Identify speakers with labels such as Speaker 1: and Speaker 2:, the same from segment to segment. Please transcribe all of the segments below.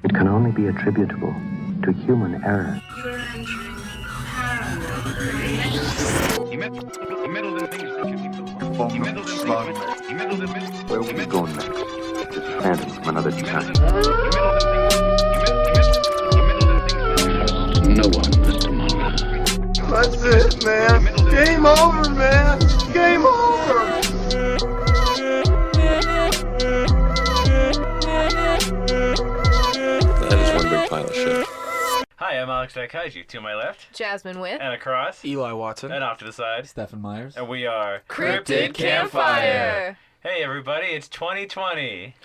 Speaker 1: It can only be attributable to human error.
Speaker 2: You're entering paranormal.
Speaker 3: He meddled in things that you think will work. He meddled in
Speaker 1: Frogman.
Speaker 3: things. He meddled in things.
Speaker 1: Where will we go next? This phantom from another time.
Speaker 3: No one, Mr. Muller.
Speaker 4: That's it, man. Game over, man. Game over.
Speaker 5: That is one big pile of shit.
Speaker 6: Hi, I'm Alex Kaiju. To my left,
Speaker 7: Jasmine with
Speaker 6: and across,
Speaker 4: Eli Watson.
Speaker 6: and off to the side,
Speaker 8: Stephen Myers.
Speaker 6: and we are
Speaker 7: Cryptid Campfire.
Speaker 6: Hey everybody, it's 2020.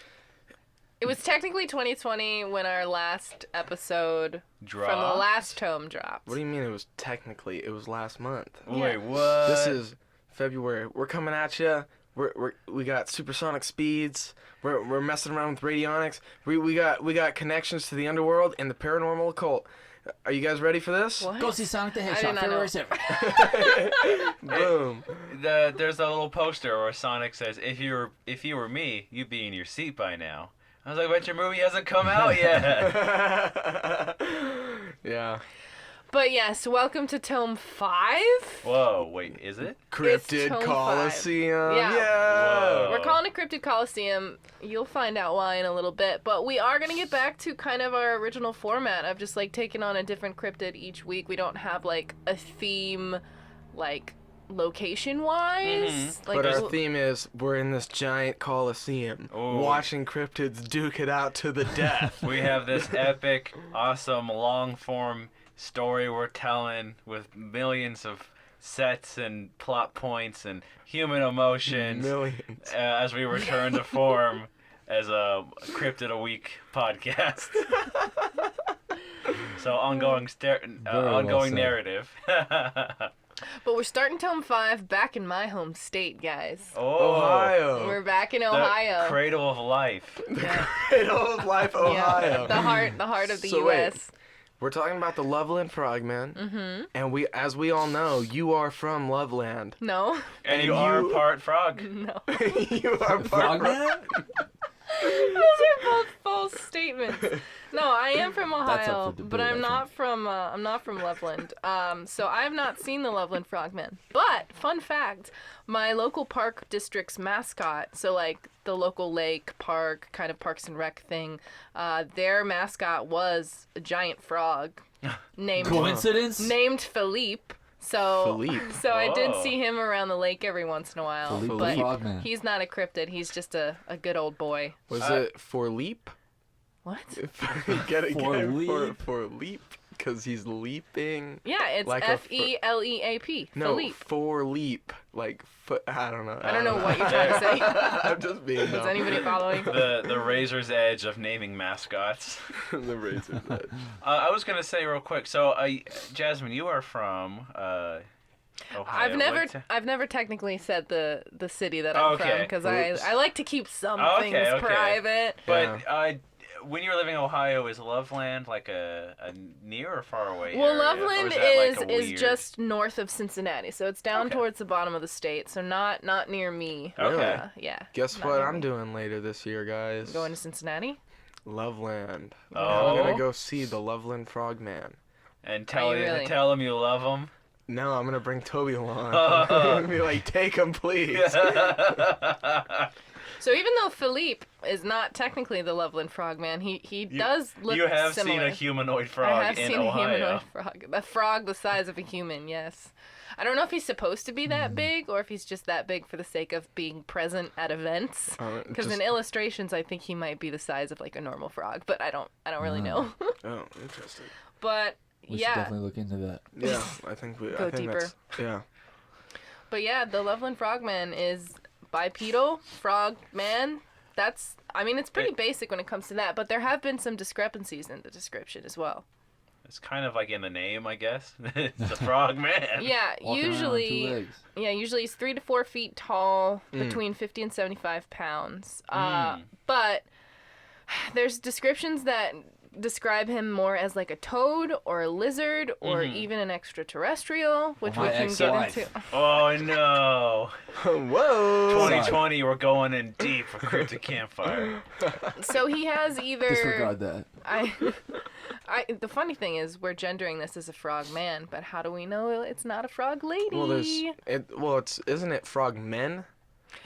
Speaker 7: It was technically 2020 when our last episode
Speaker 6: Dropped.
Speaker 7: from the last tome dropped.
Speaker 4: What do you mean it was technically? It was last month.
Speaker 6: Wait, what?
Speaker 4: This is February. We're coming at you. We got supersonic speeds. We're messing around with radionics. We got connections to the underworld and the paranormal occult. Are you guys ready for this?
Speaker 7: What?
Speaker 8: Go see Sonic the
Speaker 7: I did
Speaker 8: Hedgehog.
Speaker 7: not know.
Speaker 8: February 7th.
Speaker 4: Boom.
Speaker 6: There's a little poster where Sonic says, "If you were me, you'd be in your seat by now." I was like, "But your movie hasn't come out yet."
Speaker 4: Yeah.
Speaker 7: But yes, welcome to Tome 5.
Speaker 6: Whoa, wait, is it?
Speaker 4: Cryptid
Speaker 7: Tome
Speaker 4: Coliseum.
Speaker 7: 5. Yeah.
Speaker 6: Whoa.
Speaker 7: We're calling it Cryptid Coliseum. You'll find out why in a little bit. But we are going to get back to kind of our original format of just like taking on a different cryptid each week. We don't have like a theme like location-wise.
Speaker 6: Mhm.
Speaker 7: Like,
Speaker 4: But our theme is we're in this giant coliseum
Speaker 6: Ooh.
Speaker 4: watching cryptids duke it out to the death.
Speaker 6: We have this epic, awesome, long-form story we're telling with millions of sets and plot points and human emotions
Speaker 4: Millions.
Speaker 6: as we return to form as a Cryptid a Week podcast. So ongoing
Speaker 8: well said.
Speaker 6: narrative.
Speaker 7: But we're starting Tome 5 back in my home state, guys.
Speaker 6: Oh,
Speaker 4: Ohio.
Speaker 7: We're back in
Speaker 6: the
Speaker 7: Ohio.
Speaker 6: cradle of life.
Speaker 7: Yeah.
Speaker 4: Cradle of life, Ohio.
Speaker 7: Yeah, the heart of the
Speaker 4: So wait.
Speaker 7: U.S.
Speaker 4: We're talking about the Loveland Frogman.
Speaker 7: Mm-hmm.
Speaker 4: And as we all know, you are from Loveland.
Speaker 7: No.
Speaker 6: And
Speaker 4: And
Speaker 6: you are
Speaker 4: you-
Speaker 6: part frog.
Speaker 7: No.
Speaker 4: You are part
Speaker 8: Frogman?
Speaker 7: Those are both false statements. No, I am from
Speaker 8: That's up
Speaker 7: Ohio,
Speaker 8: for debate,
Speaker 7: but
Speaker 8: I
Speaker 7: I'm not from Loveland. So I have not seen the Loveland Frogman. But fun fact, my local park district's mascot, so like the local lake park kind of Parks and Rec thing, their mascot was a giant frog named
Speaker 8: Coincidence?
Speaker 7: Philippe. So
Speaker 4: Philippe.
Speaker 7: so I did
Speaker 6: Whoa.
Speaker 7: see him around the lake every once in a while.
Speaker 8: Philippe the
Speaker 7: But
Speaker 8: Frogman.
Speaker 7: he's not a cryptid. He's just a good old boy.
Speaker 4: Was it for leap?
Speaker 7: What?
Speaker 4: Get it
Speaker 8: For
Speaker 4: for
Speaker 8: leap?
Speaker 4: leap? Because he's leaping.
Speaker 7: Yeah, it's
Speaker 4: Like a
Speaker 7: F-E-L-E-A-P.
Speaker 4: No,
Speaker 7: Philippe.
Speaker 4: for leap. Like, I don't know.
Speaker 7: I don't know what you're trying to say.
Speaker 4: I'm just being
Speaker 7: Is
Speaker 4: dumb.
Speaker 7: anybody following?
Speaker 6: The razor's edge of naming mascots.
Speaker 4: The razor's edge.
Speaker 6: I was gonna say real quick. So, Jasmine, you are from Ohio.
Speaker 7: I've never technically said the city that I'm from
Speaker 6: Okay.
Speaker 7: because
Speaker 4: Oops.
Speaker 7: I like to keep some
Speaker 6: Okay,
Speaker 7: things
Speaker 6: okay.
Speaker 7: private.
Speaker 6: But when you were living in Ohio, is Loveland like a near or far away
Speaker 7: Well,
Speaker 6: area? Or
Speaker 7: Loveland
Speaker 6: is that, like, a
Speaker 7: is
Speaker 6: weird-
Speaker 7: just north of Cincinnati, so it's down
Speaker 6: Okay.
Speaker 7: towards the bottom of the state, so not near me.
Speaker 6: Okay.
Speaker 7: Yeah.
Speaker 4: Guess
Speaker 7: not
Speaker 4: what
Speaker 7: near
Speaker 4: I'm
Speaker 7: me.
Speaker 4: doing later this year, guys?
Speaker 7: Going to Cincinnati?
Speaker 4: Loveland.
Speaker 6: Oh.
Speaker 4: I'm gonna go see the Loveland Frogman.
Speaker 6: And
Speaker 7: Are you really?
Speaker 6: tell him you love him.
Speaker 4: No, I'm gonna bring Toby along. I'm gonna be like, take him, please.
Speaker 7: So even though Philippe is not technically the Loveland Frogman, he does look
Speaker 6: You have
Speaker 7: similar.
Speaker 6: seen a humanoid frog
Speaker 7: I have
Speaker 6: in
Speaker 7: seen
Speaker 6: Ohio.
Speaker 7: a humanoid frog. A frog the size of a human, yes. I don't know if he's supposed to be that big or if he's just that big for the sake of being present at events. Because in illustrations, I think he might be the size of like a normal frog, but I don't really know.
Speaker 4: Oh, interesting.
Speaker 7: But
Speaker 8: We should
Speaker 7: yeah,
Speaker 8: definitely look into that.
Speaker 4: Yeah, I think we.
Speaker 7: Go
Speaker 4: I think
Speaker 7: deeper.
Speaker 4: That's, yeah.
Speaker 7: but yeah, the Loveland Frogman is bipedal frogman. It's pretty basic when it comes to that, but there have been some discrepancies in the description as well.
Speaker 6: It's kind of like in the name, I guess. It's a frog man.
Speaker 7: Yeah,
Speaker 8: Walking around on 2
Speaker 7: usually
Speaker 8: legs.
Speaker 7: he's 3 to 4 feet tall, between 50 and 75 pounds. But there's descriptions that describe him more as like a toad or a lizard or even an extraterrestrial, which
Speaker 8: Well,
Speaker 7: we
Speaker 8: my
Speaker 7: can get
Speaker 8: ex-wife.
Speaker 7: into.
Speaker 6: Oh no!
Speaker 4: Whoa.
Speaker 6: 2020, we're going in deep for Cryptid Campfire.
Speaker 7: So he has either.
Speaker 8: Disregard that.
Speaker 7: The funny thing is, we're gendering this as a frog man, but how do we know it's not a frog lady?
Speaker 4: Well, isn't it frog men?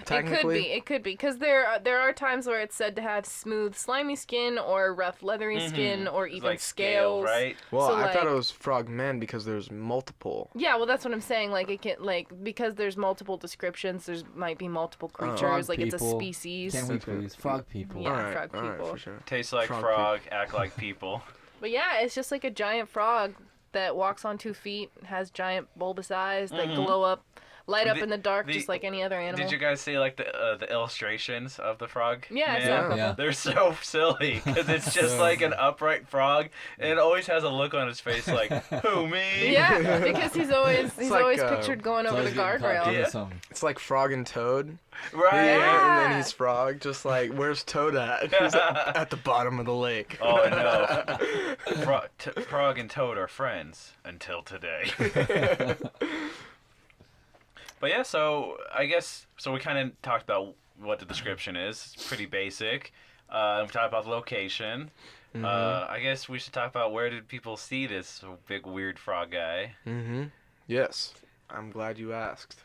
Speaker 4: Technically?
Speaker 7: It could be, because there are times where it's said to have smooth, slimy skin, or rough, leathery skin, or
Speaker 6: It's
Speaker 7: even
Speaker 6: like
Speaker 7: scales.
Speaker 6: right?
Speaker 4: Well,
Speaker 7: So,
Speaker 4: I thought
Speaker 7: like-
Speaker 4: it was frog men because there's multiple.
Speaker 7: Yeah, well, that's what I'm saying. Like it can, because there's multiple descriptions. There's might be multiple creatures.
Speaker 8: Frog
Speaker 7: Like it's a
Speaker 8: people.
Speaker 7: species.
Speaker 8: Can we please? Frog people.
Speaker 7: Yeah.
Speaker 4: Alright,
Speaker 7: frog
Speaker 4: alright,
Speaker 7: people.
Speaker 4: for sure.
Speaker 6: Tastes like
Speaker 4: Frog
Speaker 6: frog, act like people.
Speaker 7: But yeah, it's just like a giant frog that walks on 2 feet, has giant bulbous eyes that glow up, light up in the dark, just like any other animal.
Speaker 6: Did you guys see like the illustrations of the frog?
Speaker 7: Yeah, I
Speaker 6: man?
Speaker 7: saw a couple.
Speaker 8: Yeah.
Speaker 6: They're so silly because it's just like an upright frog, and it always has a look on his face like, "Who me?"
Speaker 7: Yeah, because he's always
Speaker 4: like,
Speaker 7: pictured going over the
Speaker 8: It's always getting caught
Speaker 7: guardrail.
Speaker 8: doing
Speaker 6: Yeah.
Speaker 8: something.
Speaker 4: It's like frog and toad.
Speaker 6: Right.
Speaker 4: Yeah, and then he's frog, just like, where's Toad at? He's at the bottom of the lake.
Speaker 6: Oh no. Frog and Toad are friends until today. But yeah, so I guess we kind of talked about what the description is. It's pretty basic. We talked about the location. I guess we should talk about where did people see this big weird frog guy.
Speaker 4: Yes, I'm glad you asked.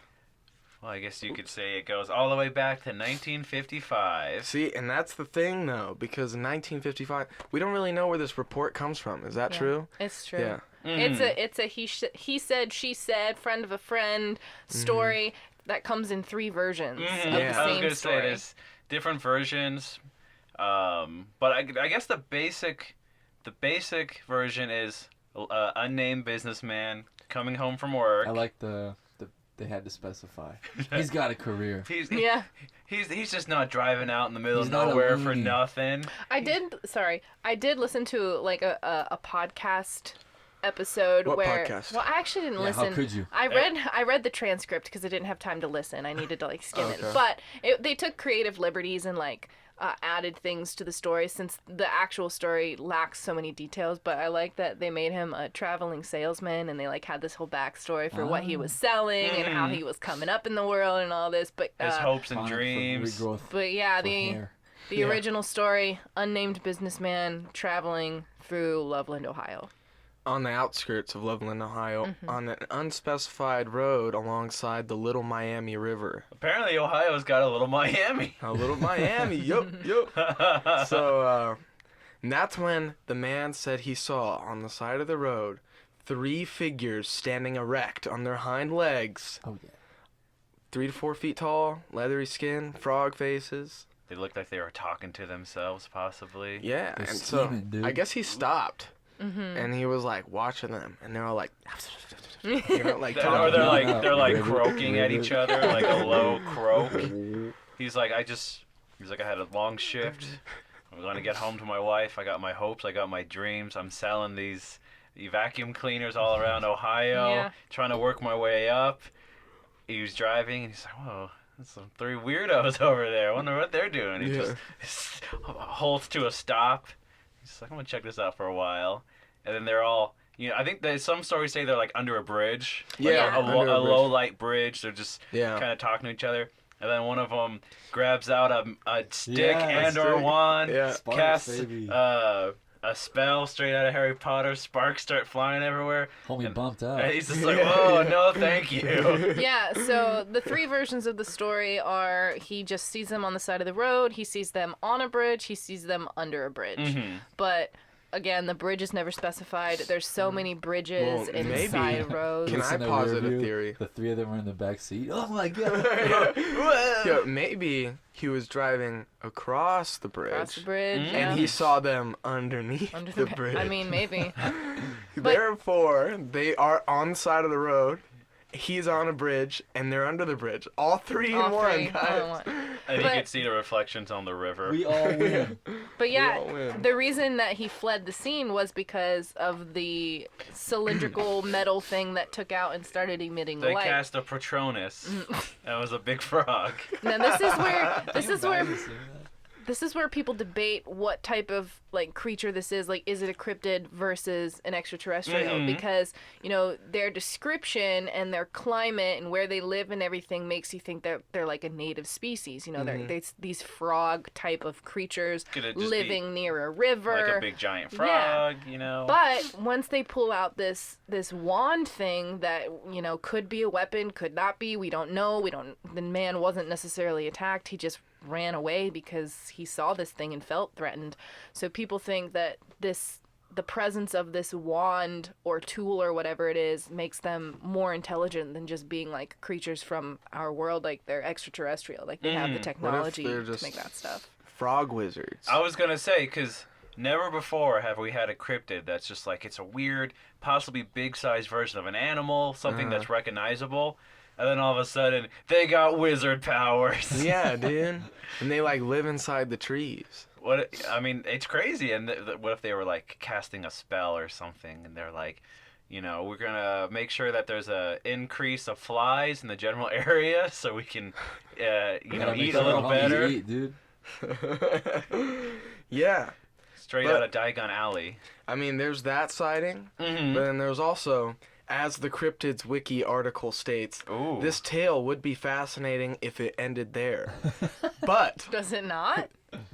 Speaker 6: Well, I guess you could say it goes all the way back to 1955.
Speaker 4: See, and that's the thing, though, because in 1955, we don't really know where this report comes from. Is that
Speaker 7: Yeah,
Speaker 4: true?
Speaker 7: It's true.
Speaker 4: Yeah.
Speaker 7: It's a he said, she said, friend of a friend story that comes in 3 versions of
Speaker 4: Yeah.
Speaker 7: the
Speaker 6: I was
Speaker 7: same
Speaker 6: gonna say
Speaker 7: story.
Speaker 6: there's different versions, but I guess the basic version is unnamed businessman coming home from work.
Speaker 8: I like the they had to specify. He's got a career.
Speaker 7: Yeah.
Speaker 6: He's just not driving out in the middle
Speaker 8: He's
Speaker 6: of
Speaker 8: not a
Speaker 6: nowhere for
Speaker 8: loony.
Speaker 6: nothing.
Speaker 7: I did listen to like a podcast episode
Speaker 4: What
Speaker 7: where
Speaker 4: podcast?
Speaker 7: well I actually didn't
Speaker 8: Yeah,
Speaker 7: listen.
Speaker 8: how could you?
Speaker 7: I read the transcript because I didn't have time to listen. I needed to like skim it.
Speaker 4: Okay.
Speaker 7: But they took creative liberties and like added things to the story since the actual story lacks so many details. But I like that they made him a traveling salesman and they like had this whole backstory for what he was selling and how he was coming up in the world and all this. But
Speaker 6: His hopes and
Speaker 8: Fine for
Speaker 6: dreams.
Speaker 8: regrowth
Speaker 7: but yeah,
Speaker 8: for
Speaker 7: the
Speaker 8: hair.
Speaker 7: original story, unnamed businessman traveling through Loveland, Ohio.
Speaker 4: On the outskirts of Loveland, Ohio, on an unspecified road alongside the Little Miami River.
Speaker 6: Apparently, Ohio's got a little Miami.
Speaker 4: A little Miami, yup. So, and that's when the man said he saw on the side of the road 3 figures standing erect on their hind legs,
Speaker 8: Oh yeah.
Speaker 4: 3 to 4 feet tall, leathery skin, frog faces.
Speaker 6: They looked like they were talking to themselves, possibly.
Speaker 4: Yeah,
Speaker 8: They're
Speaker 4: and so
Speaker 8: scheming, dude.
Speaker 4: I guess he stopped, and he was like watching them, and they're all like, you know, like
Speaker 6: Or
Speaker 4: talking.
Speaker 6: they're like
Speaker 8: River,
Speaker 6: croaking at
Speaker 8: river.
Speaker 6: each other, like a low croak. He's like, I had a long shift. I'm gonna get home to my wife. I got my hopes. I got my dreams. I'm selling these vacuum cleaners all around Ohio,
Speaker 7: Yeah.
Speaker 6: trying to work my way up. He was driving, and he's like, whoa. There's some 3 weirdos over there. I wonder what they're doing. He
Speaker 4: Yeah.
Speaker 6: just halts to a stop. He's like, I'm gonna check this out for a while. And then they're all, I think some stories say they're like under a bridge.
Speaker 4: Yeah,
Speaker 6: Like
Speaker 4: under a
Speaker 6: a
Speaker 4: bridge.
Speaker 6: low light bridge. They're just
Speaker 4: Yeah.
Speaker 6: kind of talking to each other. And then one of them grabs out a stick
Speaker 8: Yeah,
Speaker 6: and or
Speaker 4: stick.
Speaker 6: wand,
Speaker 4: Yeah.
Speaker 8: Sparks,
Speaker 6: casts
Speaker 8: baby.
Speaker 6: a spell straight out of Harry Potter. Sparks start flying everywhere.
Speaker 8: Homie bumped out.
Speaker 6: And he's just like, whoa, no, thank you.
Speaker 7: Yeah, so the 3 versions of the story are he just sees them on the side of the road, he sees them on a bridge, he sees them under a bridge. But again, the bridge is never specified. There's so many bridges
Speaker 4: Well,
Speaker 7: and
Speaker 4: maybe-
Speaker 7: side roads.
Speaker 4: Can I
Speaker 8: Listen to
Speaker 4: posit a
Speaker 8: review,
Speaker 4: theory?
Speaker 8: The 3 of them were in the back seat. Oh my god.
Speaker 4: Yeah, maybe he was driving across the bridge,
Speaker 7: Across the bridge.
Speaker 6: Mm.
Speaker 7: Yeah.
Speaker 4: and he saw them underneath
Speaker 7: Under
Speaker 4: the
Speaker 7: the
Speaker 4: bridge.
Speaker 7: I mean, maybe.
Speaker 4: Therefore, they are on the side of the road. He's on a bridge, and they're under the bridge. All 3 in
Speaker 7: All
Speaker 4: one,
Speaker 7: 3, all
Speaker 4: guys.
Speaker 7: in one.
Speaker 6: And you
Speaker 7: But-
Speaker 6: could see the reflections on the river.
Speaker 8: We all win.
Speaker 7: But
Speaker 4: all
Speaker 7: yeah,
Speaker 4: win.
Speaker 7: the reason that he fled the scene was because of the cylindrical metal thing that took out and started emitting
Speaker 6: They
Speaker 7: light.
Speaker 6: cast a Patronus. That was a big frog.
Speaker 7: Now this is where this is where people debate what type of like creature this is. Like, is it a cryptid versus an extraterrestrial? Because, you know, their description and their climate and where they live and everything makes you think that they're like a native species. You know, they're these frog type of creatures living near a river.
Speaker 6: Like a big giant frog, you know.
Speaker 7: But once they pull out this wand thing that, you know, could be a weapon, could not be, we don't know. The man wasn't necessarily attacked. He just ran away because he saw this thing and felt threatened. So people think that the presence of this wand or tool or whatever it is makes them more intelligent than just being like creatures from our world. Like, they're extraterrestrial. Like, they have the technology to make that stuff.
Speaker 4: Frog wizards.
Speaker 6: I was gonna say, because never before have we had a cryptid that's just like, it's a weird, possibly big-sized version of an animal, something that's recognizable, and then all of a sudden, they got wizard powers.
Speaker 4: Yeah, dude. And they, like, live inside the trees.
Speaker 6: I mean, it's crazy. And what if they were, like, casting a spell or something, and they're like, you know, we're gonna make sure that there's a increase of flies in the general area so we can, you know, eat a little better.
Speaker 8: Eat, dude.
Speaker 4: Yeah.
Speaker 6: Straight out of Diagon Alley.
Speaker 4: I mean, there's that sighting, but then there's also, as the Cryptids Wiki article states, this tale would be fascinating if it ended there. But...
Speaker 7: Does it not?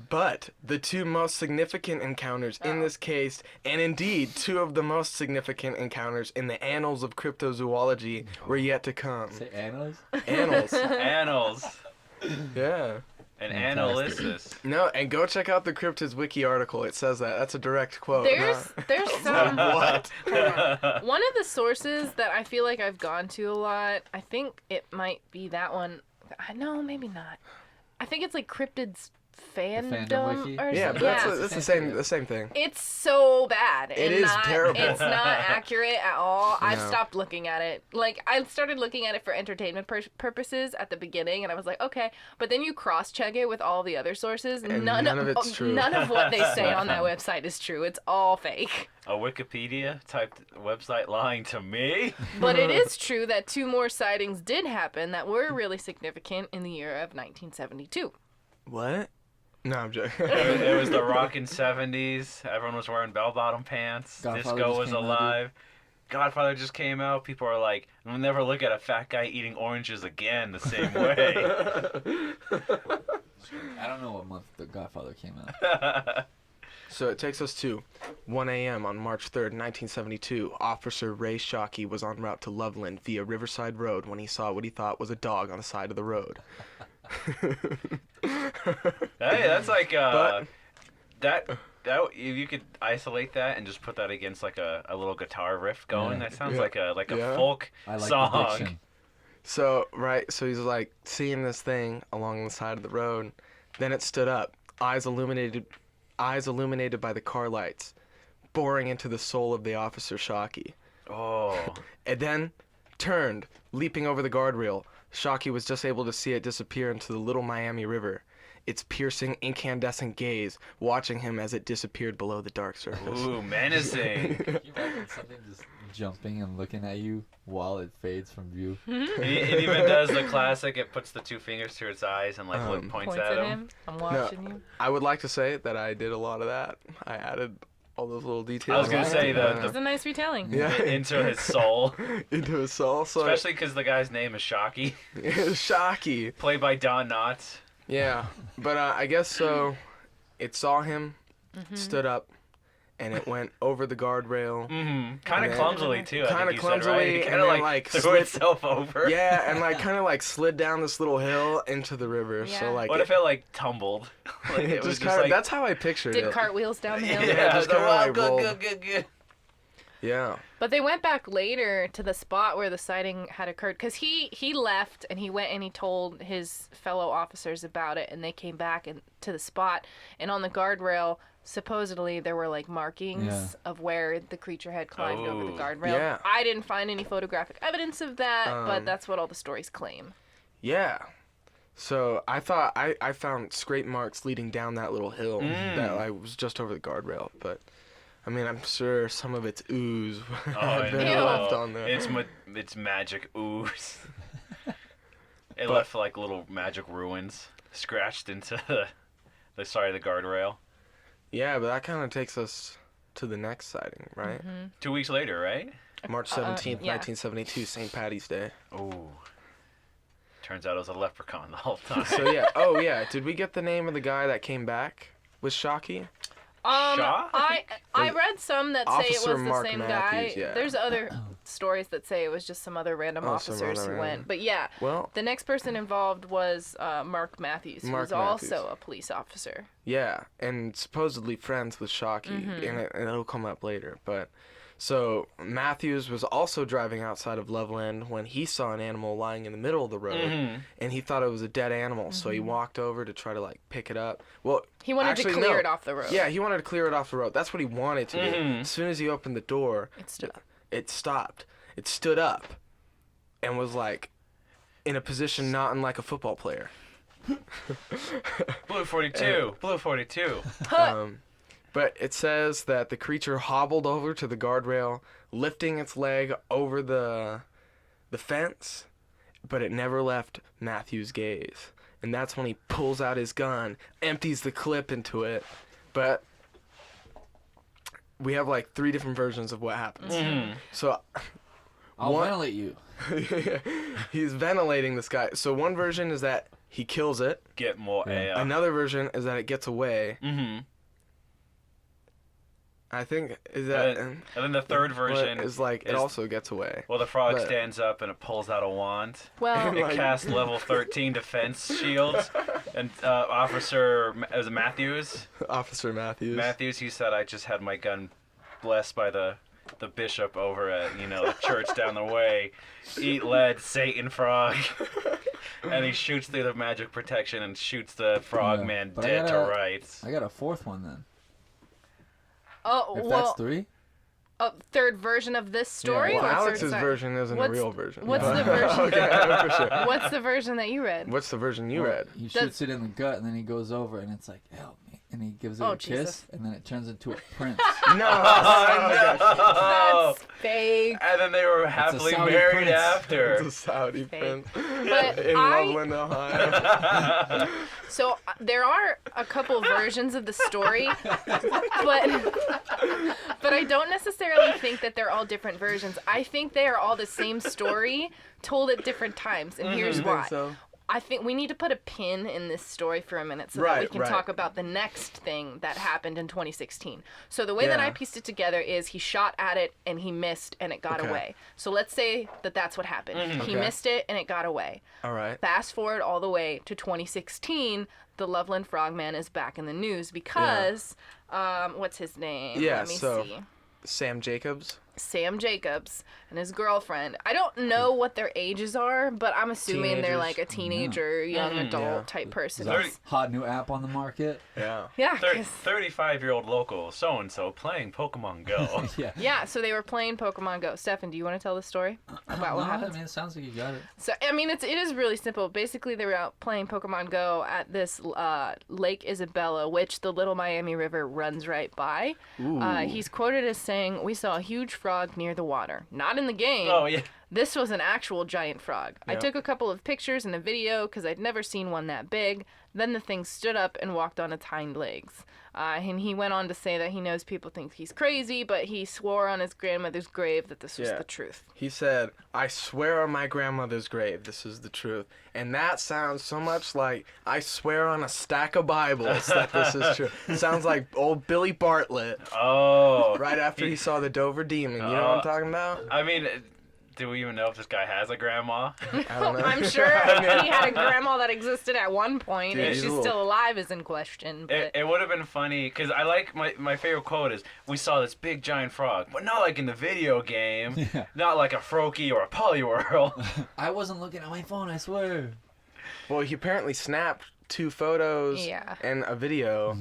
Speaker 4: But the two most significant encounters in this case, and indeed 2 of the most significant encounters in the annals of cryptozoology, were yet to come.
Speaker 8: Say annals?
Speaker 4: Annals.
Speaker 6: Annals.
Speaker 4: Yeah.
Speaker 6: And analysis.
Speaker 4: No, and go check out the Cryptids Wiki article. It says that. That's a direct quote.
Speaker 7: There's some...
Speaker 4: What?
Speaker 7: One of the sources that I feel like I've gone to a lot, I think it might be that one. No, maybe not. I think it's like Cryptids
Speaker 8: fandom wiki?
Speaker 7: or
Speaker 4: Yeah,
Speaker 7: something.
Speaker 4: but that's the same thing.
Speaker 7: It's so bad.
Speaker 4: It is terrible.
Speaker 7: It's not accurate at all. I've
Speaker 4: No.
Speaker 7: stopped looking at it. Like, I started looking at it for entertainment purposes at the beginning, and I was like, okay. But then you cross-check it with all the other sources.
Speaker 4: And none of it's true.
Speaker 7: None of what they say on that website is true. It's all fake.
Speaker 6: A Wikipedia-type website lying to me?
Speaker 7: But it is true that 2 more sightings did happen that were really significant in the year of 1972.
Speaker 4: What? No, I'm joking.
Speaker 6: It was the rockin' 70s. Everyone was wearing bell-bottom pants.
Speaker 8: Godfather
Speaker 6: Disco
Speaker 8: just
Speaker 6: was
Speaker 8: came out,
Speaker 6: alive. Godfather just came out. People are like, we'll never look at a fat guy eating oranges again the same way.
Speaker 8: I don't know what month The Godfather came out.
Speaker 4: So it takes us to 1 a.m. on March 3rd, 1972. Officer Ray Shockey was en route to Loveland via Riverside Road when he saw what he thought was a dog on the side of the road.
Speaker 6: Hey, that's like
Speaker 4: But-
Speaker 6: that if you could isolate that and just put that against like a little guitar riff going, that sounds like a
Speaker 4: Yeah.
Speaker 6: folk
Speaker 8: I like
Speaker 6: song.
Speaker 8: the diction.
Speaker 4: So he's like seeing this thing along the side of the road. Then it stood up, eyes illuminated by the car lights, boring into the soul of the officer Shockey.
Speaker 6: Oh.
Speaker 4: It then turned, leaping over the guardrail. Shockey was just able to see it disappear into the Little Miami River, its piercing, incandescent gaze watching him as it disappeared below the dark surface.
Speaker 6: Ooh, menacing.
Speaker 8: Can you imagine something just jumping and looking at you while it fades from view?
Speaker 6: It even does the classic. It puts the 2 fingers to its eyes and like points at him.
Speaker 7: I'm watching you.
Speaker 4: I would like to say that I did a lot of that. I added all those little details.
Speaker 6: I was gonna say
Speaker 7: It's a nice retelling.
Speaker 4: Yeah.
Speaker 6: Into his soul.
Speaker 4: Into his soul. So
Speaker 6: Especially because the guy's name is Shockey,
Speaker 4: Shockey.
Speaker 6: played by Don Knotts.
Speaker 4: Yeah, but I guess so. It saw him, stood up, and it went over the guardrail.
Speaker 6: Mm-hmm. Kind of
Speaker 4: Yeah.
Speaker 6: clumsily too.
Speaker 4: Kinda
Speaker 6: I think you said,
Speaker 4: clumsily,
Speaker 6: right? It
Speaker 4: and
Speaker 6: kind of
Speaker 4: then,
Speaker 6: like threw
Speaker 4: slid-
Speaker 6: itself over.
Speaker 4: Yeah, and like kind of like slid down this little hill into the river.
Speaker 7: Yeah.
Speaker 4: So like,
Speaker 6: What if it like tumbled? Like it was just
Speaker 4: kinda,
Speaker 6: like
Speaker 4: that's how I pictured
Speaker 7: Did
Speaker 4: it.
Speaker 7: cartwheels down the hill.
Speaker 6: yeah,
Speaker 4: just
Speaker 6: the
Speaker 4: kinda, like, rolled.
Speaker 6: good.
Speaker 4: Yeah.
Speaker 7: But they went back later to the spot where the sighting had occurred because he left and he went and he told his fellow officers about it, and they came back to the spot, and on the guardrail supposedly there were like markings of where the creature had climbed over the guardrail.
Speaker 4: Yeah.
Speaker 7: I didn't find any photographic evidence of that, but that's what all the stories claim.
Speaker 4: Yeah. So I thought I found scrape marks leading down that little hill that I was just over the guardrail, but I mean I'm sure some of its ooze had been
Speaker 7: Ew.
Speaker 4: left on there.
Speaker 6: It's magic ooze. It
Speaker 4: But-
Speaker 6: left like little magic ruins scratched into the guardrail.
Speaker 4: Yeah, but that kind of takes us to the next sighting, right?
Speaker 6: 2 weeks later, right?
Speaker 4: March 17th,
Speaker 7: yeah.
Speaker 4: 1972, St. Patty's Day.
Speaker 6: Oh. Turns out it was a leprechaun the whole time.
Speaker 4: So yeah, oh yeah, did we get the name of the guy that came back with Shockey?
Speaker 6: Shaw, I
Speaker 7: I read some that say it
Speaker 4: Officer
Speaker 7: was the
Speaker 4: Mark
Speaker 7: same
Speaker 4: Matthews,
Speaker 7: guy.
Speaker 4: yeah.
Speaker 7: There's other stories that say it was just some other random
Speaker 4: Oh, some
Speaker 7: officers
Speaker 4: other
Speaker 7: who
Speaker 4: random-
Speaker 7: went. But yeah,
Speaker 4: Well,
Speaker 7: the next person involved was Mark Matthews,
Speaker 4: Mark
Speaker 7: who's also a police officer.
Speaker 4: yeah, and supposedly friends with Shockey, and it'll come up later. But so Matthews was also driving outside of Loveland when he saw an animal lying in the middle of the road, and he thought it was a dead animal. So he walked over to try to like pick it up. Well,
Speaker 7: He wanted
Speaker 4: actually,
Speaker 7: to clear
Speaker 4: no.
Speaker 7: it off the road.
Speaker 4: Yeah, he wanted to clear it off the road. That's what he wanted to do. As soon as he opened the door,
Speaker 7: It stopped.
Speaker 4: it stopped. It stood up, and was like in a position not unlike a football player.
Speaker 6: Blue 42. Blue 42.
Speaker 4: But it says that the creature hobbled over to the guardrail, lifting its leg over the fence, but it never left Matthew's gaze. And that's when he pulls out his gun, empties the clip into it. But we have like 3 different versions of what happens. So
Speaker 8: I'll
Speaker 4: What?
Speaker 8: ventilate you.
Speaker 4: he's ventilating this guy. So one version is that he kills it.
Speaker 6: Get more air.
Speaker 4: Another version is that it gets away.
Speaker 6: Mm-hmm.
Speaker 4: I think is that
Speaker 6: And then the third version
Speaker 4: is like it
Speaker 6: is-
Speaker 4: also gets away.
Speaker 6: Well, the frog
Speaker 4: But-
Speaker 6: stands up and it pulls out a wand.
Speaker 7: Well,
Speaker 6: It
Speaker 4: Like-
Speaker 6: casts level 13 defense shields. And Officer was it Matthews?
Speaker 4: Officer Matthews.
Speaker 6: Matthews, he said, I just had my gun blessed by the bishop over at, the church down the way. Eat lead, Satan frog. And he shoots through the magic protection and shoots the frogman
Speaker 8: but I
Speaker 6: dead to
Speaker 8: gotta-
Speaker 6: rights.
Speaker 8: I got a 4th one then.
Speaker 7: oh
Speaker 8: If
Speaker 7: well,
Speaker 8: that's 3.
Speaker 7: a third version of this story.
Speaker 4: Well,
Speaker 7: or third
Speaker 4: Alex's
Speaker 7: side?
Speaker 4: version isn't
Speaker 7: What's-
Speaker 4: a real version.
Speaker 7: what's
Speaker 4: but-
Speaker 7: the version?
Speaker 4: Okay, for sure.
Speaker 7: What's the version that you read?
Speaker 4: What's the version you read?
Speaker 8: He shoots it in the gut, and then he goes over, and it's like, help me. And he gives it
Speaker 7: Oh,
Speaker 8: a kiss,
Speaker 7: Jesus.
Speaker 8: and then it turns into a prince.
Speaker 4: No.
Speaker 6: Oh,
Speaker 7: That's fake.
Speaker 6: and then they were happily
Speaker 8: Saudi
Speaker 6: married
Speaker 8: prince.
Speaker 6: after.
Speaker 4: It's a Saudi
Speaker 7: Fake.
Speaker 4: prince
Speaker 7: But
Speaker 4: in Loveland, Ohio.
Speaker 7: So there are a couple versions of the story, but I don't necessarily think that they're all different versions. I think they are all the same story told at different times, and here's
Speaker 4: You think
Speaker 7: why.
Speaker 4: so?
Speaker 7: I think we need to put a pin in this story for a minute so that we
Speaker 4: Right,
Speaker 7: can
Speaker 4: right.
Speaker 7: talk about the next thing that happened in 2016. So the way that
Speaker 4: Yeah.
Speaker 7: I pieced it together is he shot at it and he missed and it got
Speaker 4: Okay.
Speaker 7: away. So let's say that that's what happened. He
Speaker 4: Okay.
Speaker 7: missed it and it got away.
Speaker 4: All right.
Speaker 7: Fast forward all the way to 2016, the Loveland Frogman is back in the news because, what's his name?
Speaker 4: Yeah,
Speaker 7: Let me
Speaker 4: so-
Speaker 7: see.
Speaker 4: Sam Jacobs.
Speaker 7: Sam Jacobs and his girlfriend. I don't know what their ages are, but I'm assuming they're
Speaker 4: Teenagers.
Speaker 7: like a teenager, young adult
Speaker 4: Yeah.
Speaker 7: type person.
Speaker 8: Is that a hot new app on the market?
Speaker 4: Yeah.
Speaker 7: Yeah, 'cause-
Speaker 6: 35-year-old local so-and-so playing Pokemon Go.
Speaker 8: Yeah.
Speaker 7: yeah, so they were playing Pokemon Go. Stefan, do you want to tell the story about what
Speaker 8: No,
Speaker 7: happened?
Speaker 8: I mean, it sounds like you got it.
Speaker 7: So, I mean, it is really simple. Basically, they were out playing Pokemon Go at this Lake Isabella, which the Little Miami River runs right by. He's quoted as saying, "We saw a huge frog near the water. Not in the game.
Speaker 6: Oh, yeah.
Speaker 7: This was an actual giant frog. I
Speaker 4: Yep.
Speaker 7: took a couple of pictures and a video because I'd never seen one that big. Then the thing stood up and walked on its hind legs. And he went on to say that he knows people think he's crazy, but he swore on his grandmother's grave that this was
Speaker 4: Yeah.
Speaker 7: the truth.
Speaker 4: He said, "I swear on my grandmother's grave, this is the truth." And that sounds so much like, "I swear on a stack of Bibles that this is true." It sounds like old Billy Bartlett
Speaker 6: Oh.
Speaker 4: right after he saw the Dover Demon. You know what I'm talking about?
Speaker 6: I mean, do we even know if this guy has a grandma?
Speaker 4: I don't know.
Speaker 7: I'm sure he had a grandma that existed at one point.
Speaker 4: Dude,
Speaker 7: If
Speaker 4: he's
Speaker 7: she's
Speaker 4: a little-
Speaker 7: still alive is in question. But
Speaker 6: It would have been funny, because I like, my favorite quote is, "We saw this big giant frog, but not like in the video game.
Speaker 8: Yeah.
Speaker 6: Not like a Froakie or a Poliwhirl."
Speaker 8: I wasn't looking at my phone, I swear.
Speaker 4: Well, he apparently snapped 2 photos
Speaker 7: Yeah.
Speaker 4: and a video.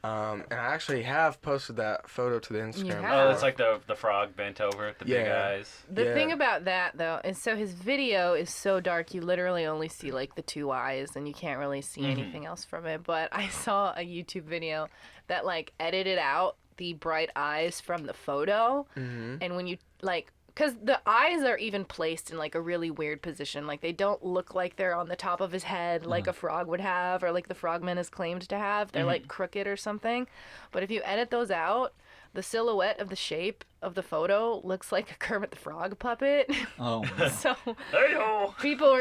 Speaker 4: And I actually have posted that photo to the Instagram.
Speaker 7: have?
Speaker 6: Oh,
Speaker 7: Yeah.
Speaker 6: it's like the frog bent over, the big
Speaker 4: Yeah.
Speaker 6: eyes.
Speaker 7: the
Speaker 4: Yeah.
Speaker 7: thing about that, though, is so his video is so dark, you literally only see, like, the 2 eyes, and you can't really see anything else from it. But I saw a YouTube video that, like, edited out the bright eyes from the photo. And when you, like, because the eyes are even placed in like a really weird position. Like they don't look like they're on the top of his head like a frog would have, or like the frogman is claimed to have. They're like crooked or something. But if you edit those out, the silhouette of the shape of the photo looks like a Kermit the Frog puppet.
Speaker 8: Oh.
Speaker 7: So
Speaker 6: Hey-o.
Speaker 7: people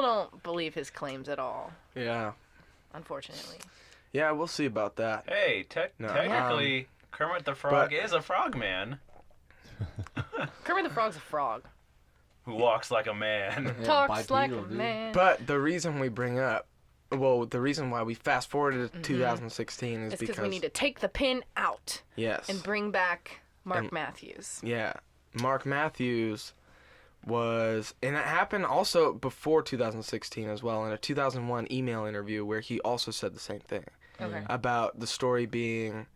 Speaker 7: don't believe his claims at all,
Speaker 4: Yeah.
Speaker 7: unfortunately.
Speaker 4: Yeah, we'll see about that.
Speaker 6: Hey,
Speaker 4: No,
Speaker 6: technically, Kermit the Frog is a frogman
Speaker 7: Kermit the Frog's a frog.
Speaker 6: who walks like a man.
Speaker 8: Yeah,
Speaker 7: Talks like a
Speaker 8: bipedal, dude.
Speaker 7: man.
Speaker 4: But the reason we bring up, well, the reason why we fast forwarded to 2016 is
Speaker 7: It's
Speaker 4: because
Speaker 7: we need to take the pin out
Speaker 4: yes,
Speaker 7: and bring back Mark
Speaker 4: And-
Speaker 7: Matthews.
Speaker 4: yeah, Mark Matthews was, and it happened also before 2016 as well, in a 2001 email interview where he also said the same thing
Speaker 7: Okay.
Speaker 4: about the story being